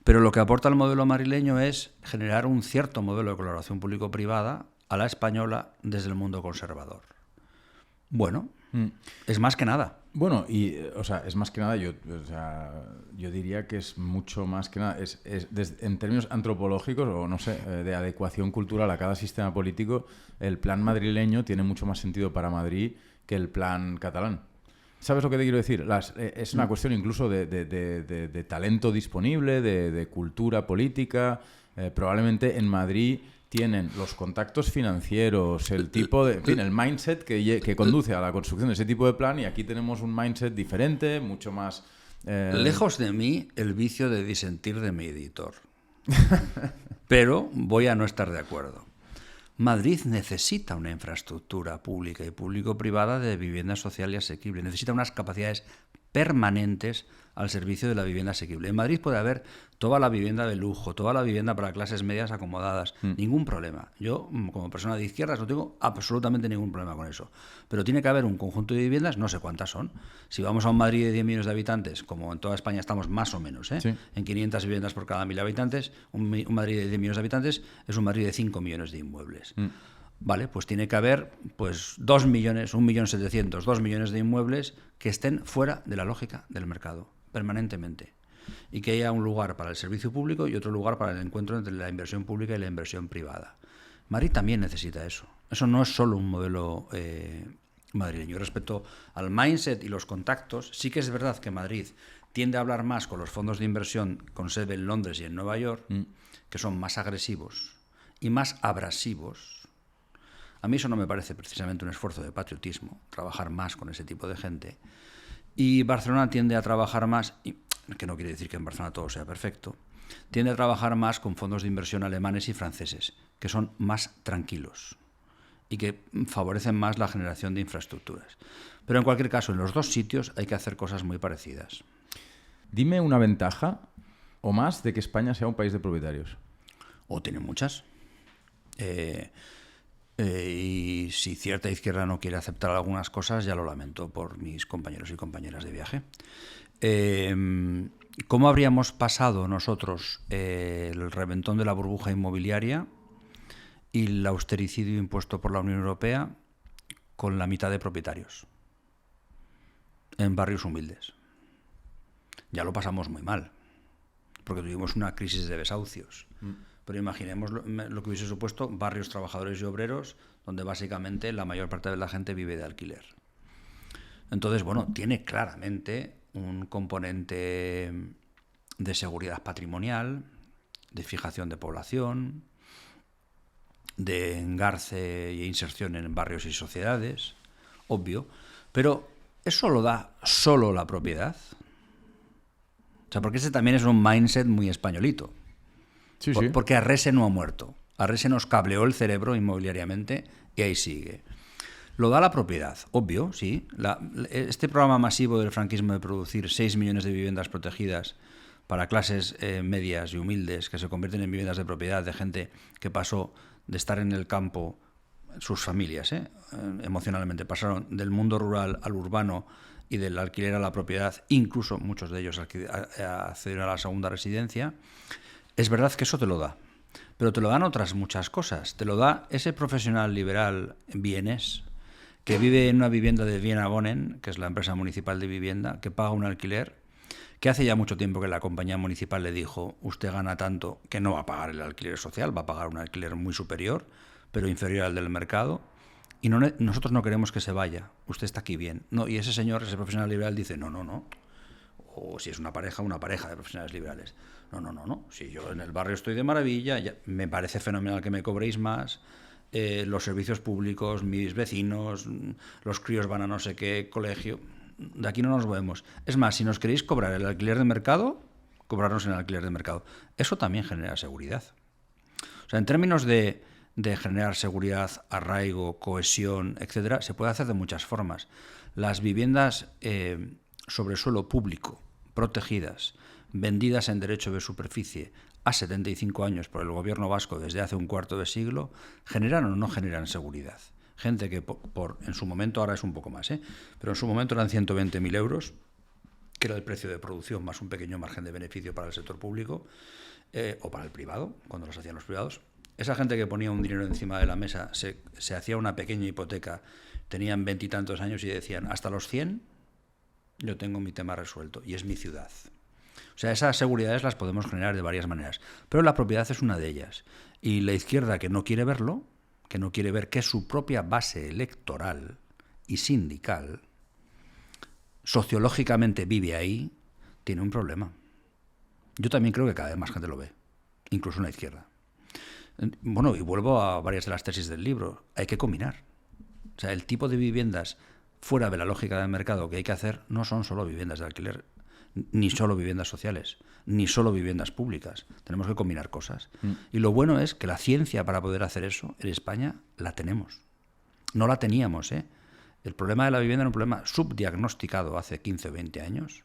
Pero lo que aporta el modelo madrileño es generar un cierto modelo de colaboración público-privada a la española desde el mundo conservador. Bueno, es más que nada. Bueno, y, o sea, es más que nada, yo diría que es mucho más que nada, en términos antropológicos o no sé, de adecuación cultural a cada sistema político, el plan madrileño tiene mucho más sentido para Madrid que el plan catalán. ¿Sabes lo que te quiero decir? Es una cuestión incluso de talento disponible, de cultura política. Probablemente en Madrid tienen los contactos financieros, el tipo de, en fin, el mindset que conduce a la construcción de ese tipo de plan, y aquí tenemos un mindset diferente, mucho más... Lejos de mí el vicio de disentir de mi editor. Pero voy a no estar de acuerdo. Madrid necesita una infraestructura pública y público-privada de vivienda social y asequible. Necesita unas capacidades permanentes al servicio de la vivienda asequible. En Madrid puede haber toda la vivienda de lujo, toda la vivienda para clases medias acomodadas, ningún problema. Yo, como persona de izquierdas, no tengo absolutamente ningún problema con eso. Pero tiene que haber un conjunto de viviendas, no sé cuántas son. Si vamos a un Madrid de 10 millones de habitantes, como en toda España estamos más o menos, Sí. en 500 viviendas por cada 1.000 habitantes, un Madrid de 10 millones de habitantes es un Madrid de 5 millones de inmuebles. Vale, pues tiene que haber 2 millones, 1.700.000, 2 millones de inmuebles que estén fuera de la lógica del mercado, permanentemente. Y que haya un lugar para el servicio público y otro lugar para el encuentro entre la inversión pública y la inversión privada. Madrid también necesita eso. Eso no es solo un modelo madrileño. Respecto al mindset y los contactos, sí que es verdad que Madrid tiende a hablar más con los fondos de inversión con sede en Londres y en Nueva York, que son más agresivos y más abrasivos. A mí eso no me parece precisamente un esfuerzo de patriotismo, trabajar más con ese tipo de gente. Y Barcelona tiende a trabajar más, y que no quiere decir que en Barcelona todo sea perfecto, tiende a trabajar más con fondos de inversión alemanes y franceses, que son más tranquilos y que favorecen más la generación de infraestructuras. Pero en cualquier caso, en los dos sitios hay que hacer cosas muy parecidas. Dime una ventaja o más de que España sea un país de propietarios. O tiene muchas. Y si cierta izquierda no quiere aceptar algunas cosas, ya lo lamento por mis compañeros y compañeras de viaje. ¿Cómo habríamos pasado nosotros el reventón de la burbuja inmobiliaria y el austericidio impuesto por la Unión Europea con la mitad de propietarios en barrios humildes? Ya lo pasamos muy mal, porque tuvimos una crisis de desahucios. Pero imaginemos lo que hubiese supuesto barrios trabajadores y obreros, donde básicamente la mayor parte de la gente vive de alquiler. Entonces, bueno, tiene claramente un componente de seguridad patrimonial, de fijación de población, de engarce e inserción en barrios y sociedades, obvio, pero ¿eso lo da solo la propiedad? O sea, porque ese también es un mindset muy españolito. Sí. Porque Arrese no ha muerto. Arrese nos cableó el cerebro inmobiliariamente y ahí sigue. Lo da la propiedad, obvio, sí. Este programa masivo del franquismo de producir 6 millones de viviendas protegidas para clases medias y humildes que se convierten en viviendas de propiedad de gente que pasó de estar en el campo, sus familias, emocionalmente, pasaron del mundo rural al urbano y del alquiler a la propiedad, incluso muchos de ellos accedieron a la segunda residencia. Es verdad que eso te lo da, pero te lo dan otras muchas cosas. Te lo da ese profesional liberal vienés que vive en una vivienda de Viena Wohnen, que es la empresa municipal de vivienda, que paga un alquiler, que hace ya mucho tiempo que la compañía municipal le dijo: usted gana tanto que no va a pagar el alquiler social, va a pagar un alquiler muy superior, pero inferior al del mercado, y nosotros no queremos que se vaya, usted está aquí bien. No, y ese señor, ese profesional liberal, dice: no. O si es una pareja de profesionales liberales. No. Si yo en el barrio estoy de maravilla, me parece fenomenal que me cobréis más, los servicios públicos, mis vecinos, los críos van a no sé qué colegio, de aquí no nos movemos. Es más, si nos queréis cobrar el alquiler de mercado, cobrarnos en el alquiler de mercado. Eso también genera seguridad. O sea, en términos de generar seguridad, arraigo, cohesión, etcétera, se puede hacer de muchas formas. Las viviendas sobre suelo público, protegidas, vendidas en derecho de superficie a 75 años por el gobierno vasco desde hace un cuarto de siglo, ¿generan o no generan seguridad? Gente que en su momento, ahora es un poco más, pero en su momento eran 120.000 euros, que era el precio de producción más un pequeño margen de beneficio para el sector público o para el privado, cuando los hacían los privados. Esa gente que ponía un dinero encima de la mesa se hacía una pequeña hipoteca, tenían 20 y tantos años y decían: hasta los 100 yo tengo mi tema resuelto y es mi ciudad. O sea, esas seguridades las podemos generar de varias maneras, pero la propiedad es una de ellas. Y la izquierda, que no quiere verlo, que no quiere ver que su propia base electoral y sindical sociológicamente vive ahí, tiene un problema. Yo también creo que cada vez más gente lo ve, incluso en la izquierda. Bueno, y vuelvo a varias de las tesis del libro. Hay que combinar. O sea, el tipo de viviendas fuera de la lógica del mercado que hay que hacer no son solo viviendas de alquiler. ni solo viviendas sociales, ni solo viviendas públicas. Tenemos que combinar cosas. Y lo bueno es que la ciencia para poder hacer eso en España la tenemos. No la teníamos, ¿eh? El problema de la vivienda era un problema subdiagnosticado hace 15 o 20 años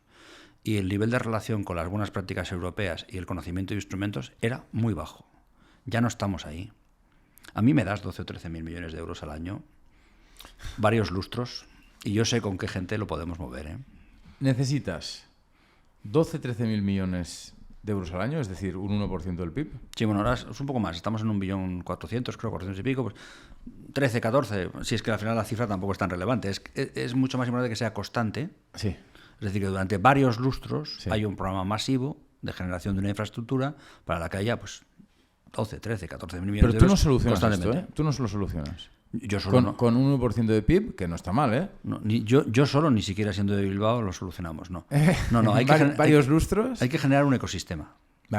y el nivel de relación con las buenas prácticas europeas y el conocimiento de instrumentos era muy bajo. Ya no estamos ahí. A mí me das 12 o 13 mil millones de euros al año, varios lustros, y yo sé con qué gente lo podemos mover, ¿eh? Necesitas 12-13 mil millones de euros al año, es decir, un 1% del PIB. Sí, bueno, ahora es un poco más. Estamos en 1.400.000.000, creo, 400 y pico. Pues 13, 14, si es que al final la cifra tampoco es tan relevante. Es mucho más importante que sea constante. Sí. Es decir, que durante varios lustros Sí. hay un programa masivo de generación de una infraestructura para la que haya pues 12, 13, 14 mil millones Pero de tú no euros solucionas esto, constantemente. ¿eh? Tú no lo solucionas. Yo solo no. Con un 1% de PIB, que no está mal, ¿eh? No, yo solo, ni siquiera siendo de Bilbao, lo solucionamos, no. No, hay que, varios lustros. Hay que generar un ecosistema.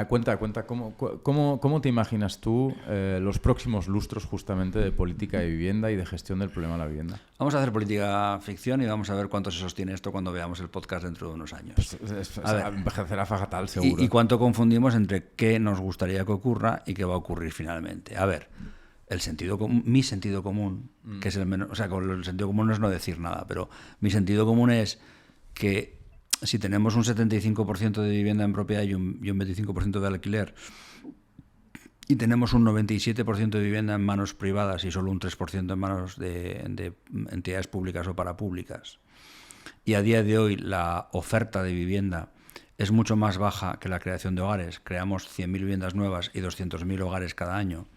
Cuenta, ¿cómo te imaginas tú los próximos lustros justamente de política de vivienda y de gestión del problema de la vivienda? Vamos a hacer política ficción y vamos a ver cuánto se sostiene esto cuando veamos el podcast dentro de unos años. Pues, envejecerá fatal, seguro. Y cuánto confundimos entre qué nos gustaría que ocurra y qué va a ocurrir finalmente. A ver, mi sentido común, que es el menos, o sea, con el sentido común no es no decir nada, pero mi sentido común es que si tenemos un 75% de vivienda en propiedad y un 25% de alquiler y tenemos un 97% de vivienda en manos privadas y solo un 3% en manos de entidades públicas o parapúblicas, y a día de hoy la oferta de vivienda es mucho más baja que la creación de hogares, creamos 100.000 viviendas nuevas y 200.000 hogares cada año,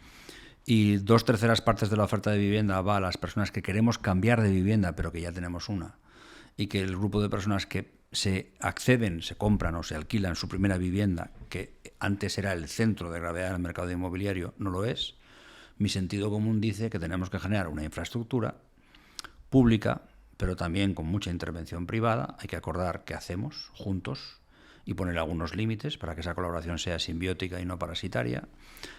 y 2/3 partes de la oferta de vivienda va a las personas que queremos cambiar de vivienda pero que ya tenemos una, y que el grupo de personas que se acceden, se compran o se alquilan su primera vivienda, que antes era el centro de gravedad del mercado inmobiliario, no lo es. Mi sentido común dice que tenemos que generar una infraestructura pública, pero también con mucha intervención privada. Hay que acordar qué hacemos juntos y poner algunos límites para que esa colaboración sea simbiótica y no parasitaria.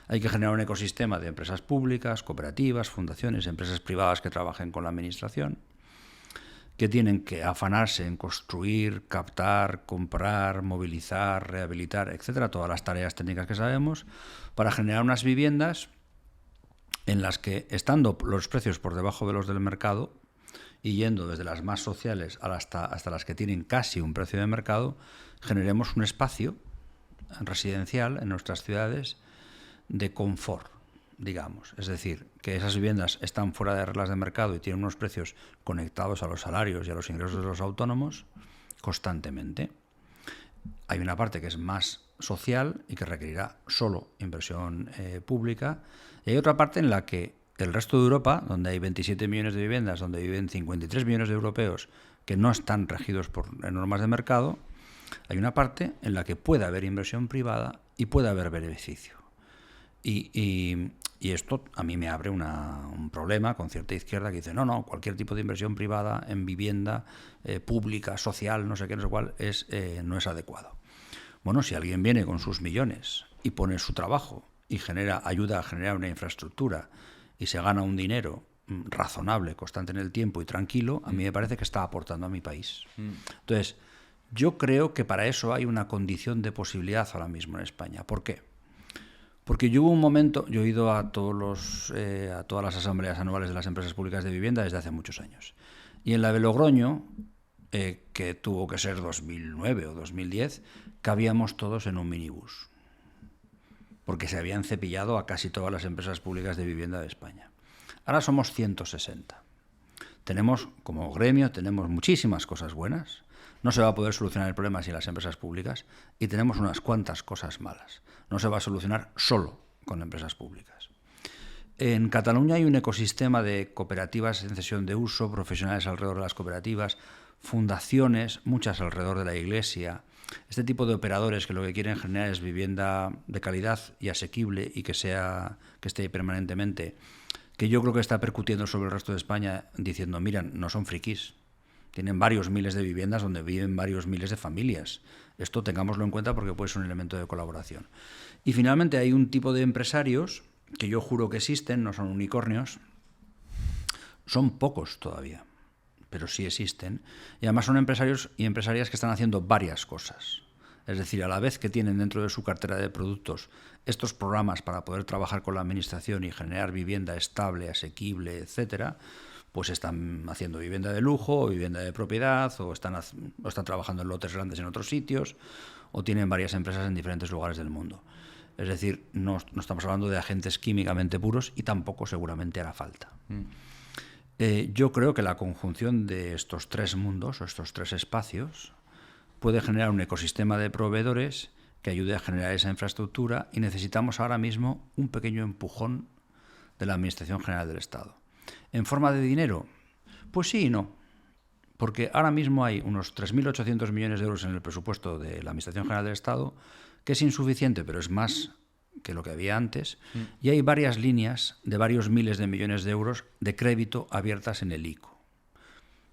Hay que generar un ecosistema de empresas públicas, cooperativas, fundaciones, empresas privadas que trabajen con la administración, que tienen que afanarse en construir, captar, comprar, movilizar, rehabilitar, etcétera, todas las tareas técnicas que sabemos, para generar unas viviendas en las que, estando los precios por debajo de los del mercado y yendo desde las más sociales hasta las que tienen casi un precio de mercado, generemos un espacio residencial en nuestras ciudades de confort, digamos. Es decir, que esas viviendas están fuera de reglas de mercado y tienen unos precios conectados a los salarios y a los ingresos de los autónomos constantemente. Hay una parte que es más social y que requerirá solo inversión pública, y hay otra parte en la que el resto de Europa, donde hay 27 millones de viviendas, donde viven 53 millones de europeos que no están regidos por normas de mercado, hay una parte en la que puede haber inversión privada y puede haber beneficio. Y esto a mí me abre un problema con cierta izquierda que dice, no, cualquier tipo de inversión privada en vivienda pública, social, no sé qué, no sé cuál, no es adecuado. Bueno, si alguien viene con sus millones y pone su trabajo y ayuda a generar una infraestructura y se gana un dinero razonable, constante en el tiempo y tranquilo, a mí me parece que está aportando a mi país. Entonces, yo creo que para eso hay una condición de posibilidad ahora mismo en España. ¿Por qué? Porque yo hubo un momento, yo he ido a todas las asambleas anuales de las empresas públicas de vivienda desde hace muchos años. Y en la de Logroño, que tuvo que ser 2009 o 2010, cabíamos todos en un minibús, porque se habían cepillado a casi todas las empresas públicas de vivienda de España. Ahora somos 160. Como gremio, tenemos muchísimas cosas buenas. No se va a poder solucionar el problema sin las empresas públicas, y tenemos unas cuantas cosas malas. No se va a solucionar solo con empresas públicas. En Cataluña hay un ecosistema de cooperativas en cesión de uso, profesionales alrededor de las cooperativas, fundaciones, muchas alrededor de la iglesia, este tipo de operadores que lo que quieren generar es vivienda de calidad y asequible y que esté permanentemente, que yo creo que está percutiendo sobre el resto de España diciendo, miren, no son frikis, tienen varios miles de viviendas donde viven varios miles de familias. Esto tengámoslo en cuenta porque puede ser un elemento de colaboración. Y finalmente hay un tipo de empresarios que yo juro que existen, no son unicornios, son pocos todavía, pero sí existen. Y además son empresarios y empresarias que están haciendo varias cosas. Es decir, a la vez que tienen dentro de su cartera de productos estos programas para poder trabajar con la administración y generar vivienda estable, asequible, etcétera, pues están haciendo vivienda de lujo, o vivienda de propiedad, o están trabajando en lotes grandes en otros sitios, o tienen varias empresas en diferentes lugares del mundo. Es decir, no estamos hablando de agentes químicamente puros y tampoco seguramente hará falta. Yo creo que la conjunción de estos tres mundos o estos tres espacios puede generar un ecosistema de proveedores que ayude a generar esa infraestructura, y necesitamos ahora mismo un pequeño empujón de la Administración General del Estado. ¿En forma de dinero? Pues sí y no. Porque ahora mismo hay unos 3.800 millones de euros en el presupuesto de la Administración General del Estado, que es insuficiente, pero es más que lo que había antes, y hay varias líneas de varios miles de millones de euros de crédito abiertas en el ICO.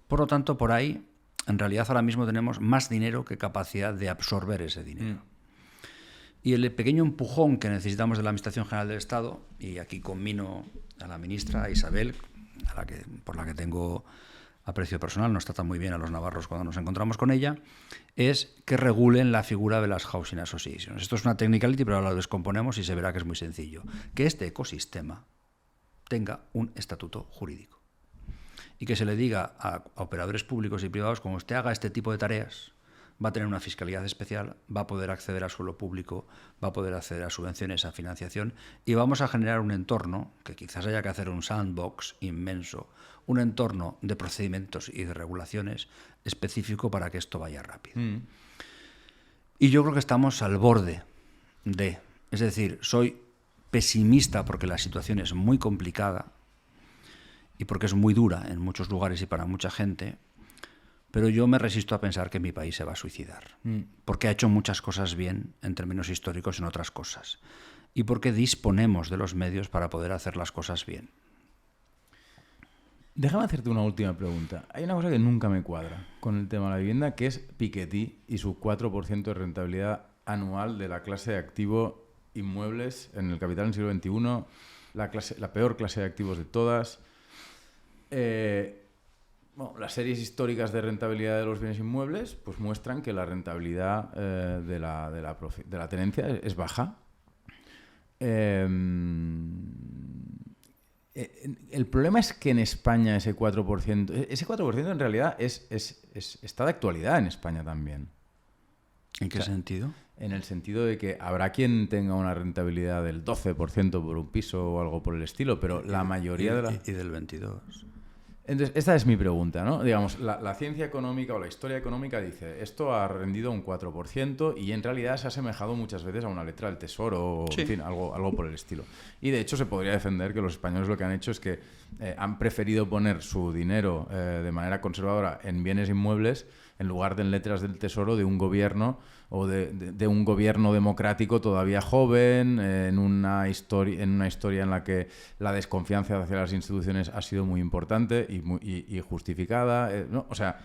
Por lo tanto, por ahí, en realidad ahora mismo tenemos más dinero que capacidad de absorber ese dinero. Y el pequeño empujón que necesitamos de la Administración General del Estado, y aquí conmino a la ministra Isabel, por la que tengo aprecio personal, nos trata muy bien a los navarros cuando nos encontramos con ella, es que regulen la figura de las Housing Associations. Esto es una technicality, pero ahora lo descomponemos y se verá que es muy sencillo. Que este ecosistema tenga un estatuto jurídico y que se le diga a operadores públicos y privados: cuando usted haga este tipo de tareas, va a tener una fiscalidad especial, va a poder acceder a suelo público, va a poder acceder a subvenciones, a financiación, y vamos a generar un entorno, que quizás haya que hacer un sandbox inmenso, un entorno de procedimientos y de regulaciones específico para que esto vaya rápido. Y yo creo que estamos al borde de... Es decir, soy pesimista porque la situación es muy complicada y porque es muy dura en muchos lugares y para mucha gente, pero yo me resisto a pensar que mi país se va a suicidar, porque ha hecho muchas cosas bien en términos históricos en otras cosas, y porque disponemos de los medios para poder hacer las cosas bien. Déjame hacerte una última pregunta. Hay una cosa que nunca me cuadra con el tema de la vivienda, que es Piketty y su 4% de rentabilidad anual de la clase de activo inmuebles en el capital en el siglo XXI, la peor clase de activos de todas. Las series históricas de rentabilidad de los bienes inmuebles pues muestran que la rentabilidad de la tenencia es baja. El problema es que en España ese 4% en realidad está de actualidad en España también. ¿En qué sentido? En el sentido de que habrá quien tenga una rentabilidad del 12% por un piso o algo por el estilo, pero la mayoría de la... Y del 22%. Entonces, esta es mi pregunta, ¿no? Digamos, la ciencia económica o la historia económica dice esto ha rendido un 4% y en realidad se ha asemejado muchas veces a una letra del Tesoro o, en fin, algo por el estilo. Y de hecho se podría defender que los españoles lo que han hecho es que han preferido poner su dinero de manera conservadora en bienes inmuebles en lugar de en letras del Tesoro de un gobierno o de un gobierno democrático todavía joven, en una historia en la que la desconfianza hacia las instituciones ha sido muy importante y justificada. ¿No? O sea,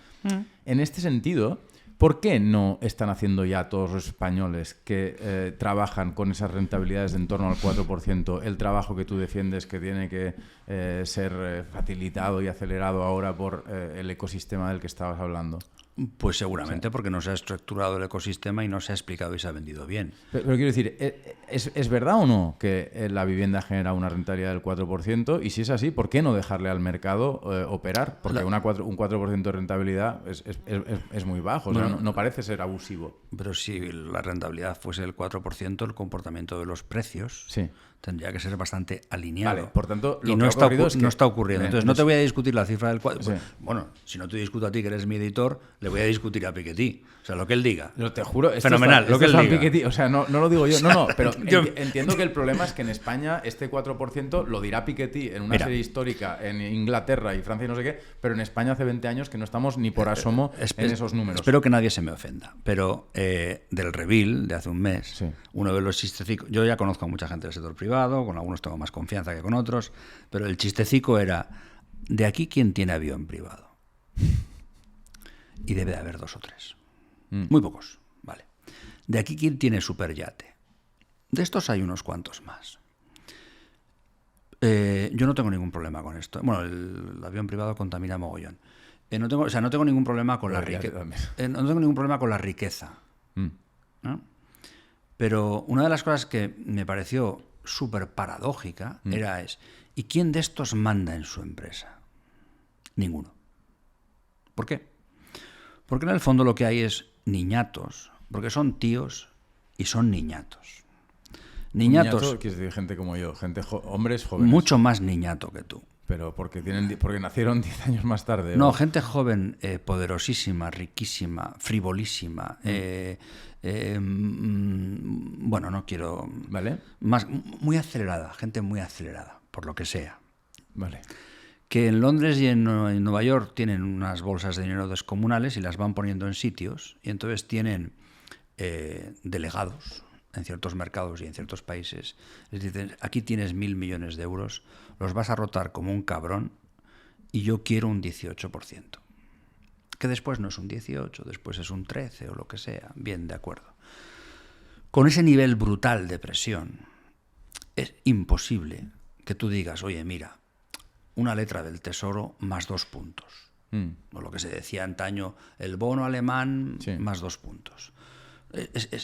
en este sentido, ¿por qué no están haciendo ya todos los españoles que trabajan con esas rentabilidades de en torno al 4% el trabajo que tú defiendes que tiene que ser facilitado y acelerado ahora por el ecosistema del que estabas hablando? Pues seguramente porque no se ha estructurado el ecosistema y no se ha explicado y se ha vendido bien. Pero quiero decir, ¿es verdad o no que la vivienda genera una rentabilidad del 4%? Y si es así, ¿por qué no dejarle al mercado operar? Porque un 4% de rentabilidad es muy bajo, o sea, no parece ser abusivo. Pero si la rentabilidad fuese el 4%, el comportamiento de los precios tendría que ser bastante alineado. Vale, por tanto, y no está ocurriendo. Entonces, no te voy a discutir la cifra del 4%. Pues, bueno, si no te discuto a ti, que eres mi editor, le voy a discutir a Piketty. O sea, lo que él diga. Te juro, fenomenal, lo que él diga. Piketty, o sea, no lo digo yo. No, pero entiendo que el problema es que en España este 4% lo dirá Piketty en una serie histórica en Inglaterra y Francia y no sé qué, pero en España hace 20 años que no estamos ni por asomo en esos números. Espero que nadie se me ofenda, pero del Reveal de hace un mes, uno de los chistecicos... Yo ya conozco a mucha gente del sector privado, con algunos tengo más confianza que con otros, pero el chistecico era: ¿de aquí quién tiene avión privado? Y debe de haber 2 o 3. Muy pocos, vale. ¿De aquí quién tiene superyate? De estos hay unos cuantos más. Yo no tengo ningún problema con esto. Bueno, el avión privado contamina mogollón. no tengo ningún problema con la riqueza. No tengo ningún problema con la riqueza. ¿No? Pero una de las cosas que me pareció súper paradójica ¿y quién de estos manda en su empresa? Ninguno. ¿Por qué? Porque en el fondo lo que hay es niñatos, porque son tíos y son niñatos. Niñato quiere decir gente como yo, hombres jóvenes. Mucho más niñato que tú. Pero porque nacieron 10 años más tarde. No, gente joven, poderosísima, riquísima, frivolísima. Bueno, no quiero... ¿Vale? Muy acelerada, gente muy acelerada, por lo que sea. Vale. Que en Londres y en Nueva York tienen unas bolsas de dinero descomunales y las van poniendo en sitios, y entonces tienen delegados en ciertos mercados y en ciertos países. Les dicen, aquí tienes 1.000 millones de euros, los vas a rotar como un cabrón y yo quiero un 18%. Que después no es un 18, después es un 13 o lo que sea. Bien, de acuerdo. Con ese nivel brutal de presión, es imposible que tú digas, oye, mira, una letra del Tesoro más 2 puntos. O lo que se decía antaño, el bono alemán más 2 puntos.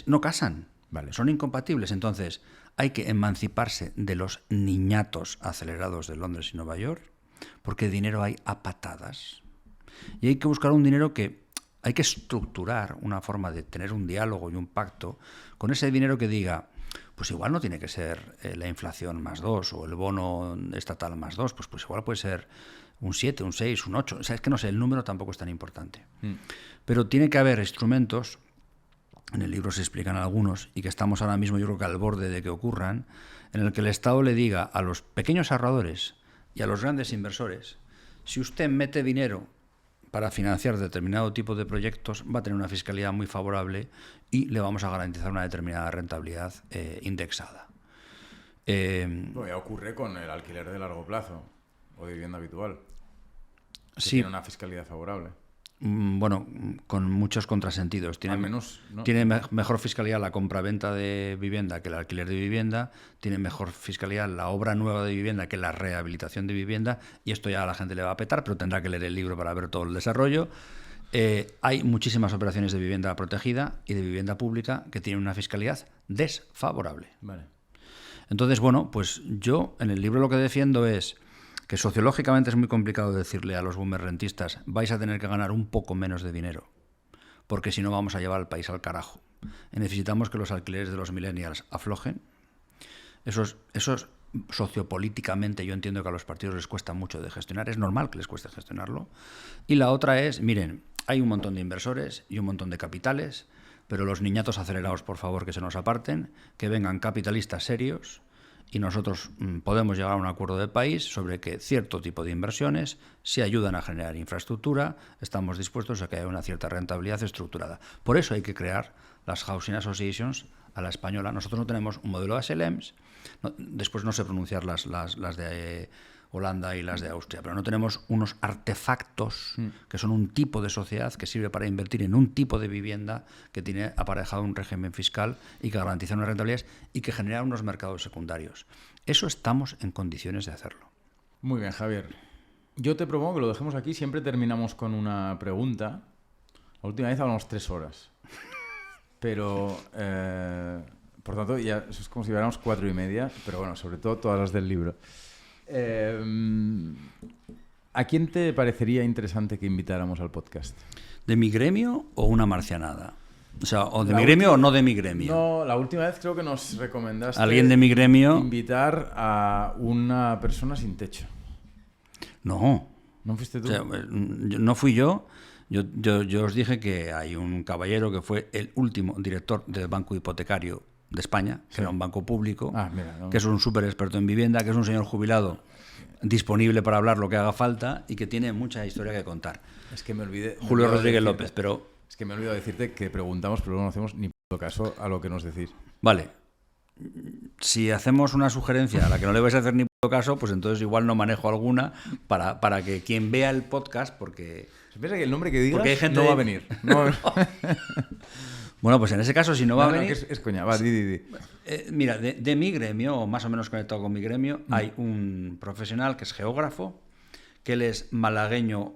No casan. Vale. Son incompatibles. Entonces, hay que emanciparse de los niñatos acelerados de Londres y Nueva York, porque dinero hay a patadas. Y hay que buscar un dinero hay que estructurar una forma de tener un diálogo y un pacto con ese dinero que diga, pues igual no tiene que ser la inflación más 2 o el bono estatal más 2, pues igual puede ser un 7, un 6, un 8. O sea, es que no sé, el número tampoco es tan importante. Pero tiene que haber instrumentos. En el libro se explican algunos, y que estamos ahora mismo yo creo que al borde de que ocurran, en el que el Estado le diga a los pequeños ahorradores y a los grandes inversores, si usted mete dinero para financiar determinado tipo de proyectos, va a tener una fiscalidad muy favorable y le vamos a garantizar una determinada rentabilidad indexada. Ya ocurre con el alquiler de largo plazo o de vivienda habitual. Sí. Tiene una fiscalidad favorable. Bueno, con muchos contrasentidos. Tiene, al menos, ¿no? Tiene mejor fiscalidad la compraventa de vivienda que el alquiler de vivienda, tiene mejor fiscalidad la obra nueva de vivienda que la rehabilitación de vivienda, y esto ya a la gente le va a petar, pero tendrá que leer el libro para ver todo el desarrollo. Hay muchísimas operaciones de vivienda protegida y de vivienda pública que tienen una fiscalidad desfavorable. Vale. Entonces, bueno, pues yo en el libro lo que defiendo es que sociológicamente es muy complicado decirle a los boomers rentistas, vais a tener que ganar un poco menos de dinero, porque si no vamos a llevar al país al carajo. Y necesitamos que los alquileres de los millennials aflojen. Eso sociopolíticamente yo entiendo que a los partidos les cuesta mucho de gestionar, es normal que les cueste gestionarlo. Y la otra es, miren, hay un montón de inversores y un montón de capitales, pero los niñatos acelerados, por favor, que se nos aparten, que vengan capitalistas serios, y nosotros podemos llegar a un acuerdo de país sobre que cierto tipo de inversiones, si ayudan a generar infraestructura, estamos dispuestos a que haya una cierta rentabilidad estructurada. Por eso hay que crear las Housing Associations a la española. Nosotros no tenemos un modelo SLMs, después no sé pronunciar las de Holanda y las de Austria, pero no tenemos unos artefactos que son un tipo de sociedad que sirve para invertir en un tipo de vivienda que tiene aparejado un régimen fiscal y que garantiza unas rentabilidades y que genera unos mercados secundarios. Eso estamos en condiciones de hacerlo. Muy bien, Javier. Yo te propongo que lo dejemos aquí. Siempre terminamos con una pregunta. La última vez hablamos 3 horas. Pero, por tanto, ya eso es como si fuéramos 4:30. Pero bueno, sobre todo todas las del libro. ¿A quién te parecería interesante que invitáramos al podcast? ¿De mi gremio o una marcianada? O sea, o de mi gremio o no de mi gremio. No, la última vez creo que nos recomendaste alguien de mi gremio invitar a una persona sin techo. No. ¿No fuiste tú? O sea, no fui yo. Yo os dije que hay un caballero que fue el último director del Banco Hipotecario de España, que era un banco público, que es un súper experto en vivienda, que es un señor jubilado disponible para hablar lo que haga falta y que tiene mucha historia que contar. Es que me olvidé. Julio Rodríguez López, pero... Es que me he olvidado decirte que preguntamos, pero no hacemos ni puto caso a lo que nos decís. Vale. Si hacemos una sugerencia a la que no le vais a hacer ni puto caso, pues entonces igual no manejo alguna para que quien vea el podcast, porque... Se piensa que el nombre que digas porque hay gente no va a venir. No va a venir. Bueno, pues en ese caso, si no va a venir... Es coña, va, di. Mira, de mi gremio, o más o menos conectado con mi gremio, hay un profesional que es geógrafo, que él es malagueño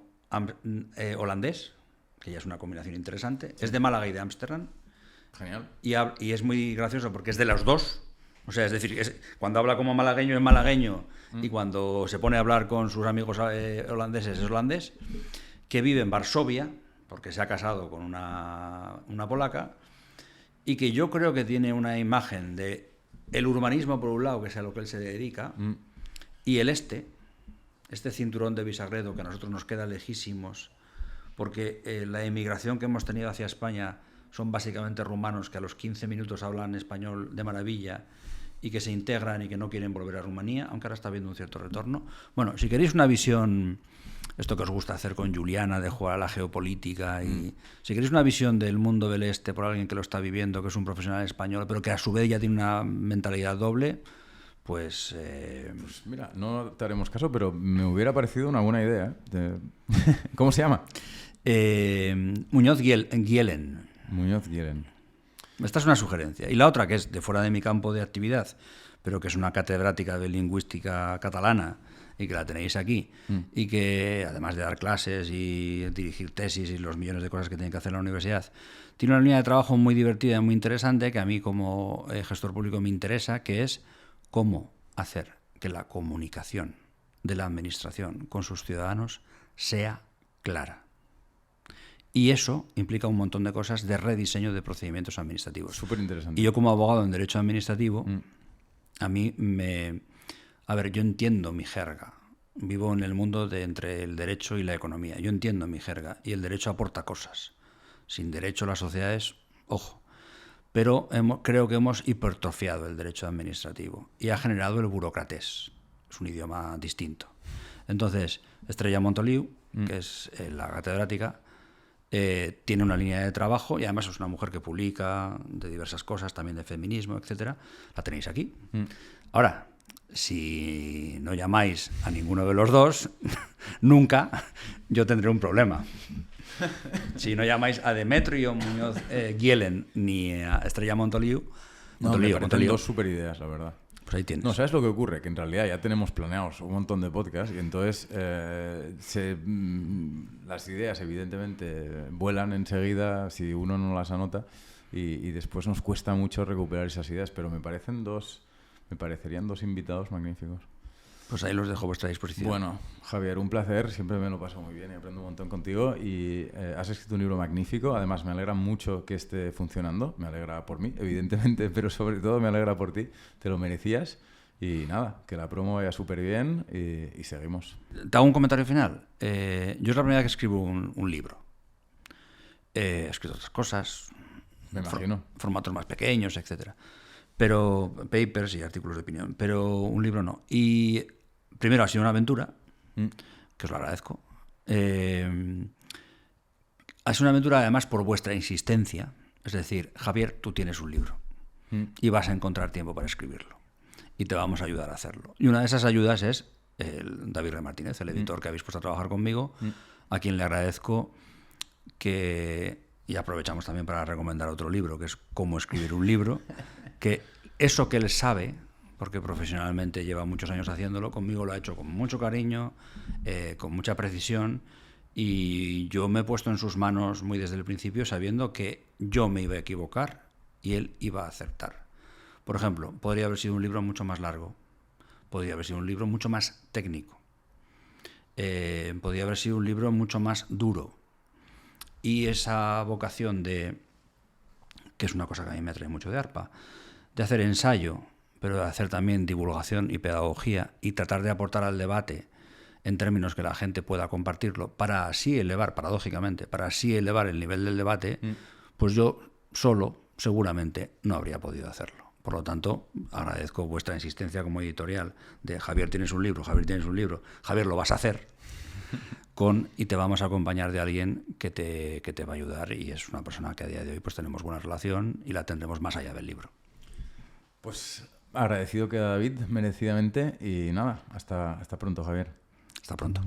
holandés, que ya es una combinación interesante, es de Málaga y de Ámsterdam. Genial. Y es muy gracioso porque es de los dos. O sea, es decir, cuando habla como malagueño es malagueño y cuando se pone a hablar con sus amigos holandeses es holandés, que vive en Varsovia, porque se ha casado con una polaca, y que yo creo que tiene una imagen de el urbanismo por un lado, que es a lo que él se dedica, y este cinturón de Visagredo, que a nosotros nos queda lejísimos, porque la emigración que hemos tenido hacia España son básicamente rumanos que a los 15 minutos hablan español de maravilla y que se integran y que no quieren volver a Rumanía, aunque ahora está habiendo un cierto retorno. Bueno, si queréis una visión, esto que os gusta hacer con Juliana, de jugar a la geopolítica, y si queréis una visión del mundo del este por alguien que lo está viviendo, que es un profesional español, pero que a su vez ya tiene una mentalidad doble, pues mira, no te haremos caso, pero me hubiera parecido una buena idea. ¿Cómo se llama? Muñoz Gielen. Muñoz Gielen. Esta es una sugerencia. Y la otra, que es de fuera de mi campo de actividad, pero que es una catedrática de lingüística catalana y que la tenéis aquí, y que además de dar clases y dirigir tesis y los millones de cosas que tiene que hacer en la universidad, tiene una línea de trabajo muy divertida y muy interesante que a mí como gestor público me interesa, que es cómo hacer que la comunicación de la administración con sus ciudadanos sea clara. Y eso implica un montón de cosas de rediseño de procedimientos administrativos. Súper interesante. Y yo como abogado en derecho administrativo, a mí A ver, yo entiendo mi jerga. Vivo en el mundo entre el derecho y la economía. Yo entiendo mi jerga y el derecho aporta cosas. Sin derecho las sociedades, ojo. Pero creo que hemos hipertrofiado el derecho administrativo y ha generado el burocratés. Es un idioma distinto. Entonces, Estrella Montoliu, que es la catedrática, tiene una línea de trabajo y además es una mujer que publica de diversas cosas, también de feminismo, etcétera. La tenéis aquí. Ahora, si no llamáis a ninguno de los dos, nunca yo tendré un problema. Si no llamáis a Demetrio Muñoz Gielen ni a Estrella Montoliu, me parecen dos super ideas, la verdad. Pues ahí tienes. No, ¿sabes lo que ocurre? Que en realidad ya tenemos planeados un montón de podcasts y entonces las ideas evidentemente vuelan enseguida si uno no las anota y después nos cuesta mucho recuperar esas ideas, pero me parecerían dos invitados magníficos. Pues ahí los dejo a vuestra disposición. Bueno, Javier, un placer. Siempre me lo paso muy bien y aprendo un montón contigo. Y has escrito un libro magnífico. Además, me alegra mucho que esté funcionando. Me alegra por mí, evidentemente, pero sobre todo me alegra por ti. Te lo merecías. Y nada, que la promo vaya súper bien y seguimos. Te hago un comentario final. Yo es la primera vez que escribo un libro. He escrito otras cosas. Me imagino. Formatos más pequeños, etcétera. Pero papers y artículos de opinión. Pero un libro no. Y primero ha sido una aventura, que os lo agradezco. Ha sido una aventura además por vuestra insistencia. Es decir, Javier, tú tienes un libro y vas a encontrar tiempo para escribirlo. Y te vamos a ayudar a hacerlo. Y una de esas ayudas es David Rey Martínez, el editor que habéis puesto a trabajar conmigo, a quien le agradezco que... Y aprovechamos también para recomendar otro libro, que es Cómo escribir un libro, que eso que él sabe, porque profesionalmente lleva muchos años haciéndolo, conmigo lo ha hecho con mucho cariño, con mucha precisión, y yo me he puesto en sus manos muy desde el principio sabiendo que yo me iba a equivocar y él iba a acertar. Por ejemplo, podría haber sido un libro mucho más largo, podría haber sido un libro mucho más técnico, podría haber sido un libro mucho más duro. Y esa vocación de, que es una cosa que a mí me atrae mucho de ARPA, de hacer ensayo, pero de hacer también divulgación y pedagogía y tratar de aportar al debate en términos que la gente pueda compartirlo para así elevar, paradójicamente, para así elevar el nivel del debate, pues yo solo seguramente no habría podido hacerlo. Por lo tanto, agradezco vuestra insistencia como editorial de Javier, tienes un libro, Javier, tienes un libro, Javier, lo vas a hacer. Y te vamos a acompañar de alguien que te va a ayudar y es una persona que a día de hoy pues tenemos buena relación y la tendremos más allá del libro. Pues agradecido queda David, merecidamente, y nada, hasta pronto, Javier. Hasta pronto.